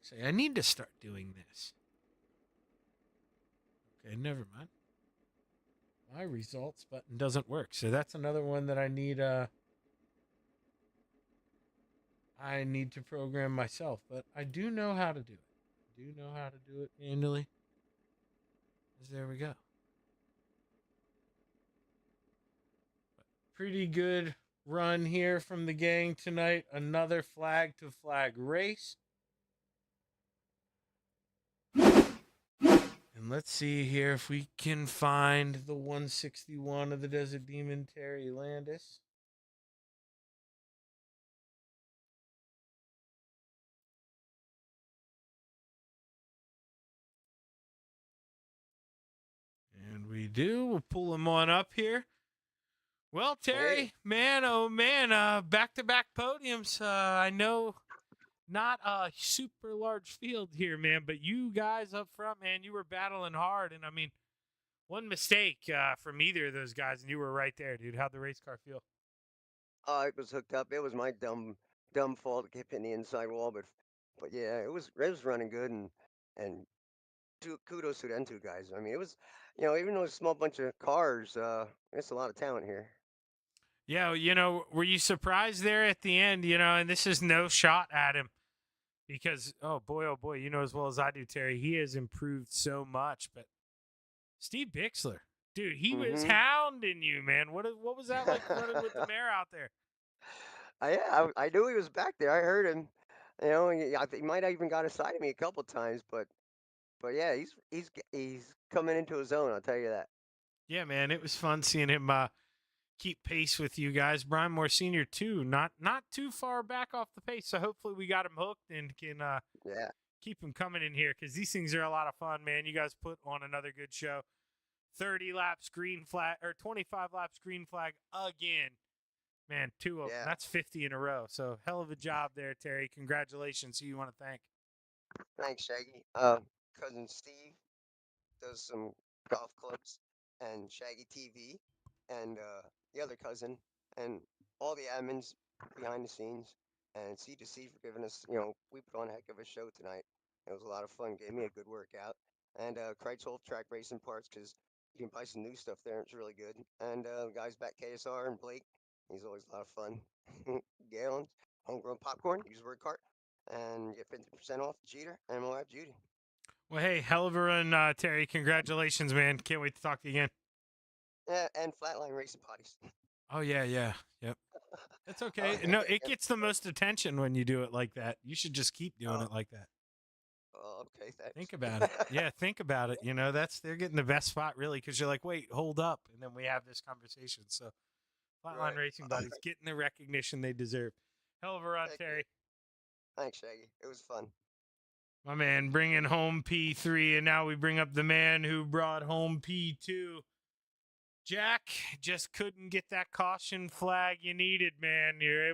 Actually, I need to start doing this. Okay, never mind. My results button doesn't work. So that's another one that I need to program myself. But I do know how to do it. Manually. There we go. Pretty good run here from the gang tonight. Another flag to flag race. And let's see here if we can find the 161 of the Desert Demon, Terry Landis. And we do. We'll pull him on up here. Well, Terry, Hey. man, oh man, back-to-back podiums. I know not a super large field here, man, but you guys up front, man, you were battling hard. And, I mean, one mistake from either of those guys, and you were right there, dude. How'd the race car feel? It was hooked up. It was my dumb fault to keep hitting the inside wall, but yeah, it was running good, and kudos to them 2 guys. I mean, it was, even though it's a small bunch of cars, it's a lot of talent here. Yeah, were you surprised there at the end, and this is no shot at him because, oh boy, you know as well as I do, Terry, he has improved so much. But Steve Bixler, dude, he was hounding you, man. What was that like running with the mare out there? I knew he was back there. I heard him. I think he might have even got aside of me a couple times, but yeah, he's coming into his own. I'll tell you that. Yeah, man, it was fun seeing him keep pace with you guys. Brian Moore Sr. too, not too far back off the pace. So hopefully we got him hooked and can keep him coming in here because these things are a lot of fun, man. You guys put on another good show. 30 laps green flag or 25 laps green flag again. Man, 2 of them. That's 50 in a row. So hell of a job there, Terry. Congratulations. Who you want to thank? Thanks, Shaggy. Cousin Steve. does some golf clubs, and ShaggyTV, and the other cousin, and all the admins behind the scenes, and C2C for giving us, we put on a heck of a show tonight. It was a lot of fun. Gave me a good workout. And Kreitzold Track Racing Parts, because you can buy some new stuff there. It's really good. And guys back KSR and Blake, he's always a lot of fun. Gallons, homegrown popcorn, use word cart, and get 50% off Jeter and my wife Judy. Well, hey, hell of a run, Terry. Congratulations, man. Can't wait to talk to you again. And Flatline Racing Potties. Oh, yeah. Yep. That's okay. Oh, No, it gets the most attention when you do it like that. You should just keep doing it like that. Oh, okay, thanks. Think about it. Yeah, think about it. They're getting the best spot, really, because you're like, wait, hold up. And then we have this conversation. So, Flatline Racing Buddies getting the recognition they deserve. Hell of a run, Terry. Thanks, Shaggy. It was fun. My man bringing home P3, and now we bring up the man who brought home P2. Jack just couldn't get that caution flag you needed, man. You're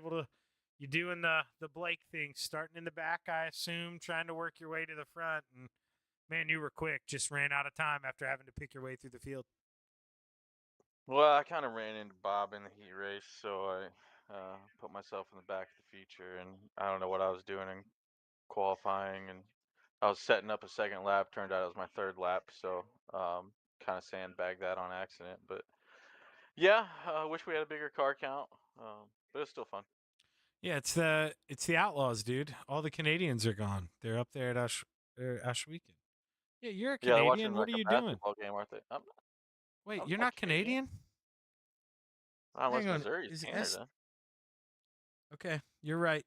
doing the Blake thing, starting in the back, I assume, trying to work your way to the front. And, man, you were quick. Just ran out of time after having to pick your way through the field. Well, I kind of ran into Bob in the heat race, so I put myself in the back of the feature, and I don't know what I was doing in qualifying, and I was setting up a second lap. Turned out it was my third lap, so kind of sandbagged that on accident. But yeah, wish we had a bigger car count, but it's still fun. Yeah, it's the Outlaws, dude. All the Canadians are gone. They're up there at Ashweekend. Yeah, you're a Canadian. Yeah, watching what like are you a doing? basketball game, aren't they? Wait, you're not Canadian? Unless Hang on, Missouri's is Canada. Okay, you're right.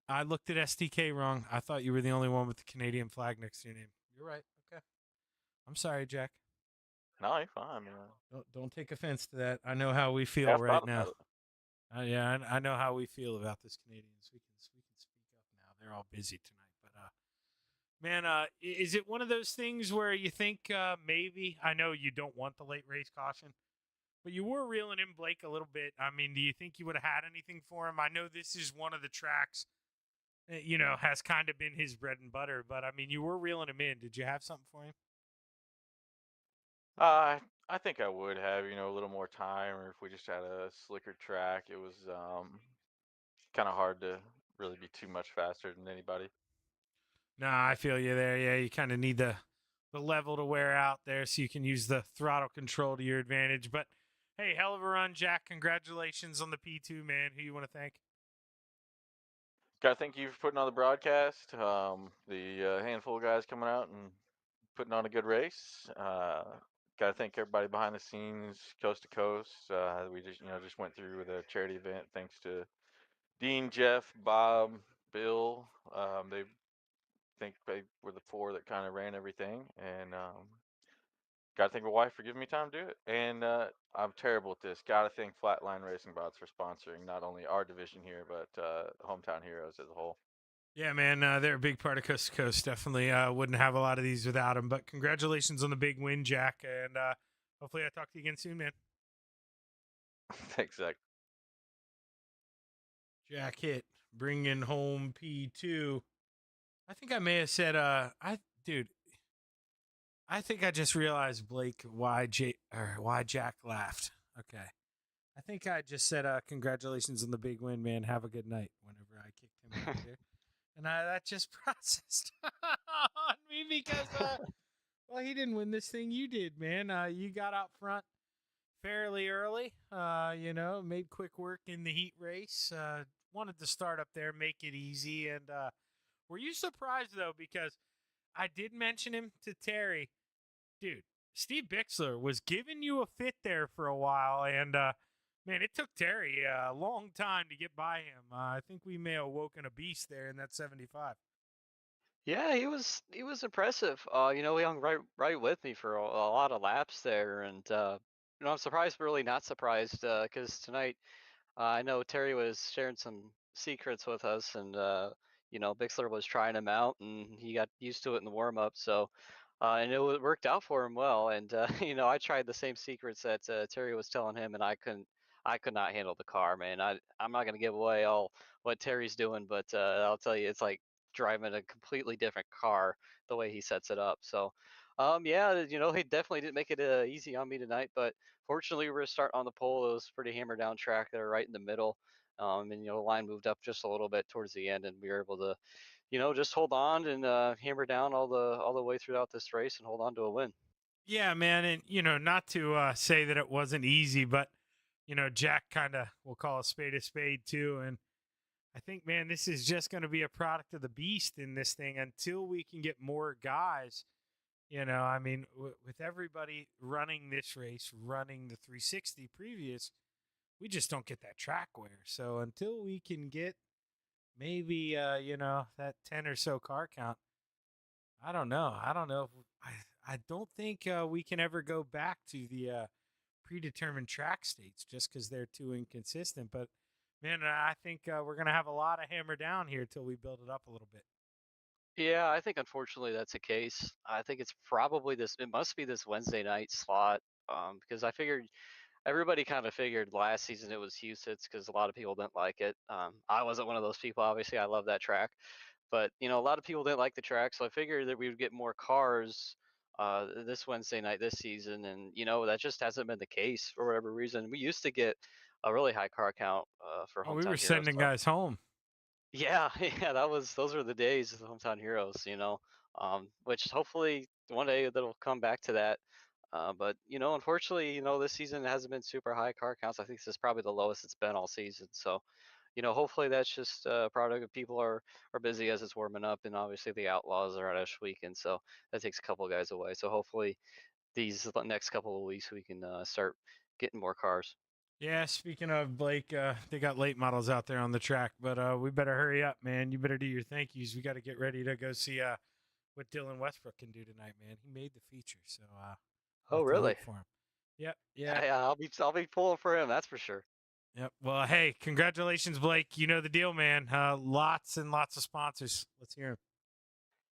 I looked at STK wrong. I thought you were the only one with the Canadian flag next to your name. You're right. Okay. I'm sorry, Jack. No, you're fine. Don't take offense to that. I know how we feel right now. Yeah, I know how we feel about this Canadians. We can speak up now. They're all busy tonight, but man, is it one of those things where you think maybe? I know you don't want the late race caution, but you were reeling in Blake a little bit. I mean, do you think you would have had anything for him? I know this is one of the tracks, has kind of been his bread and butter, but I mean, you were reeling him in. Did you have something for him? I think I would have, a little more time, or if we just had a slicker track. It was kind of hard to really be too much faster than anybody. Nah, I feel you there. Yeah, you kind of need the level to wear out there so you can use the throttle control to your advantage. But hey, hell of a run, Jack. Congratulations on the P2, man. Who you want to thank? Got to thank you for putting on the broadcast. The handful of guys coming out and putting on a good race. Got to thank everybody behind the scenes, coast to coast. We just went through with a charity event. Thanks to Dean, Jeff, Bob, Bill. They were the four that kind of ran everything, and got to thank my wife for giving me time to do it. And I'm terrible at this. Got to thank Flatline Racing Bots for sponsoring not only our division here, but Hometown Heroes as a whole. Yeah, man, they're a big part of Coast to Coast. Definitely wouldn't have a lot of these without them. But congratulations on the big win, Jack, and hopefully I talk to you again soon, man. Thanks, Zach. Jack hit, bringing home P2. I think I may have said, I think I just realized, Blake, why Jack laughed. Okay. I think I just said, congratulations on the big win, man. Have a good night whenever I kicked him out there. And that just processed on me because, he didn't win this thing. You did, man. You got out front fairly early, made quick work in the heat race. Wanted to start up there, make it easy. And were you surprised, though, because I did mention him to Terry. Dude, Steve Bixler was giving you a fit there for a while, and man, it took Terry a long time to get by him. I think we may have woken a beast there in that 75. Yeah, he was impressive. He hung right with me for a lot of laps there, and I'm surprised, but really not surprised, because tonight I know Terry was sharing some secrets with us, and Bixler was trying him out, and he got used to it in the warm up. So, and it worked out for him well. And I tried the same secrets that Terry was telling him, and I could not handle the car, man. I'm not gonna give away all what Terry's doing, but I'll tell you, it's like driving a completely different car the way he sets it up. So, Yeah, he definitely didn't make it easy on me tonight, but fortunately we were starting on the pole. It was pretty hammer down track there, right in the middle. And the line moved up just a little bit towards the end, and we were able to, just hold on and hammer down all the way throughout this race and hold on to a win. Yeah, man, and not to say that it wasn't easy, but Jack kind of will call a spade too, and I think, man, this is just going to be a product of the beast in this thing until we can get more guys. I mean, with everybody running this race, running the 360 previous, we just don't get that track wear. So until we can get maybe, that 10 or so car count, I don't know. I don't know. I don't think we can ever go back to the predetermined track states just because they're too inconsistent. But, man, I think we're going to have a lot of hammer down here till we build it up a little bit. Yeah, I think unfortunately that's the case. I think it's probably it must be this Wednesday night slot, because I figured everybody kind of figured last season it was Houston's because a lot of people didn't like it. I wasn't one of those people, obviously. I love that track. But, a lot of people didn't like the track, so I figured that we would get more cars this Wednesday night this season. And, that just hasn't been the case for whatever reason. We used to get a really high car count for Oh, we Hometown were Heroes. sending guys home. Yeah, yeah, those were the days of the Hometown Heroes, which hopefully one day that'll come back to that. But unfortunately, this season hasn't been super high car counts. I think this is probably the lowest it's been all season. So, hopefully that's just a product of people are busy as it's warming up, and obviously the Outlaws are out this weekend, so that takes a couple guys away. So hopefully these next couple of weeks we can start getting more cars. Yeah, speaking of Blake, they got late models out there on the track, but we better hurry up, man. You better do your thank yous. We got to get ready to go see what Dylan Westbrook can do tonight, man. He made the feature, so we'll Oh, have to root really? for him. Yep, yeah. Yeah, I'll be pulling for him, that's for sure. Yep. Well, hey, congratulations, Blake. You know the deal, man. Lots and lots of sponsors. Let's hear them.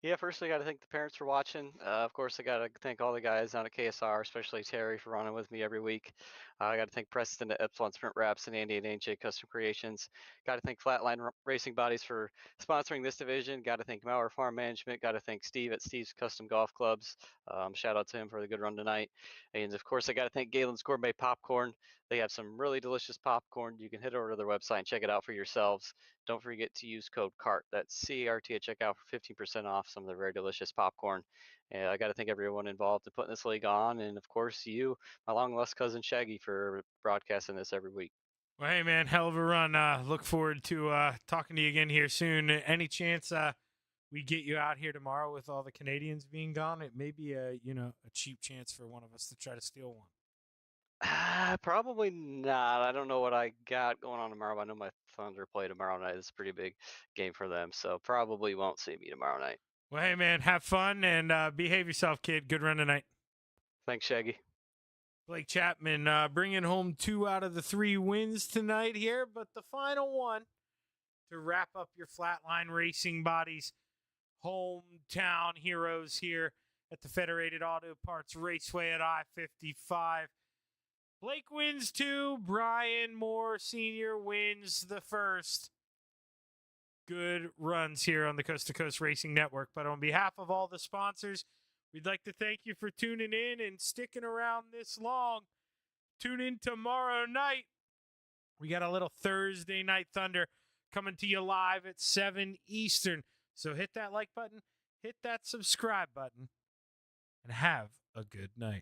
Yeah, first I got to thank the parents for watching. Of course, I got to thank all the guys down at KSR, especially Terry for running with me every week. I got to thank Preston at Epsilon Sprint Wraps and Andy at AJ Custom Creations. Got to thank Flatline Racing Bodies for sponsoring this division. Got to thank Mauer Farm Management. Got to thank Steve at Steve's Custom Golf Clubs. Shout out to him for the good run tonight. And of course, I got to thank Galen's Gourmet Popcorn. They have some really delicious popcorn. You can head over to their website and check it out for yourselves. Don't forget to use code CART. That's CART at checkout for 15% off some of the very delicious popcorn. And I got to thank everyone involved in putting this league on. And of course, you, my long lost cousin Shaggy, for broadcasting this every week. Well, hey, man, hell of a run. Look forward to talking to you again here soon. Any chance we get you out here tomorrow with all the Canadians being gone? It may be a cheap chance for one of us to try to steal one. Probably not. I don't know what I got going on tomorrow. I know my Thunder play tomorrow night. It's a pretty big game for them, so probably won't see me tomorrow night. Well, hey, man, have fun and behave yourself, kid. Good run tonight. Thanks, Shaggy. Blake Chapman bringing home 2 out of the 3 wins tonight here, but the final one to wrap up your Flatline Racing Bodies Hometown Heroes here at the Federated Auto Parts Raceway at I-55. Blake wins 2. Brian Moore Sr. wins the first. Good runs here on the Coast to Coast Racing Network. But on behalf of all the sponsors, we'd like to thank you for tuning in and sticking around this long. Tune in tomorrow night. We got a little Thursday Night Thunder coming to you live at 7 Eastern. So hit that like button, hit that subscribe button, and have a good night.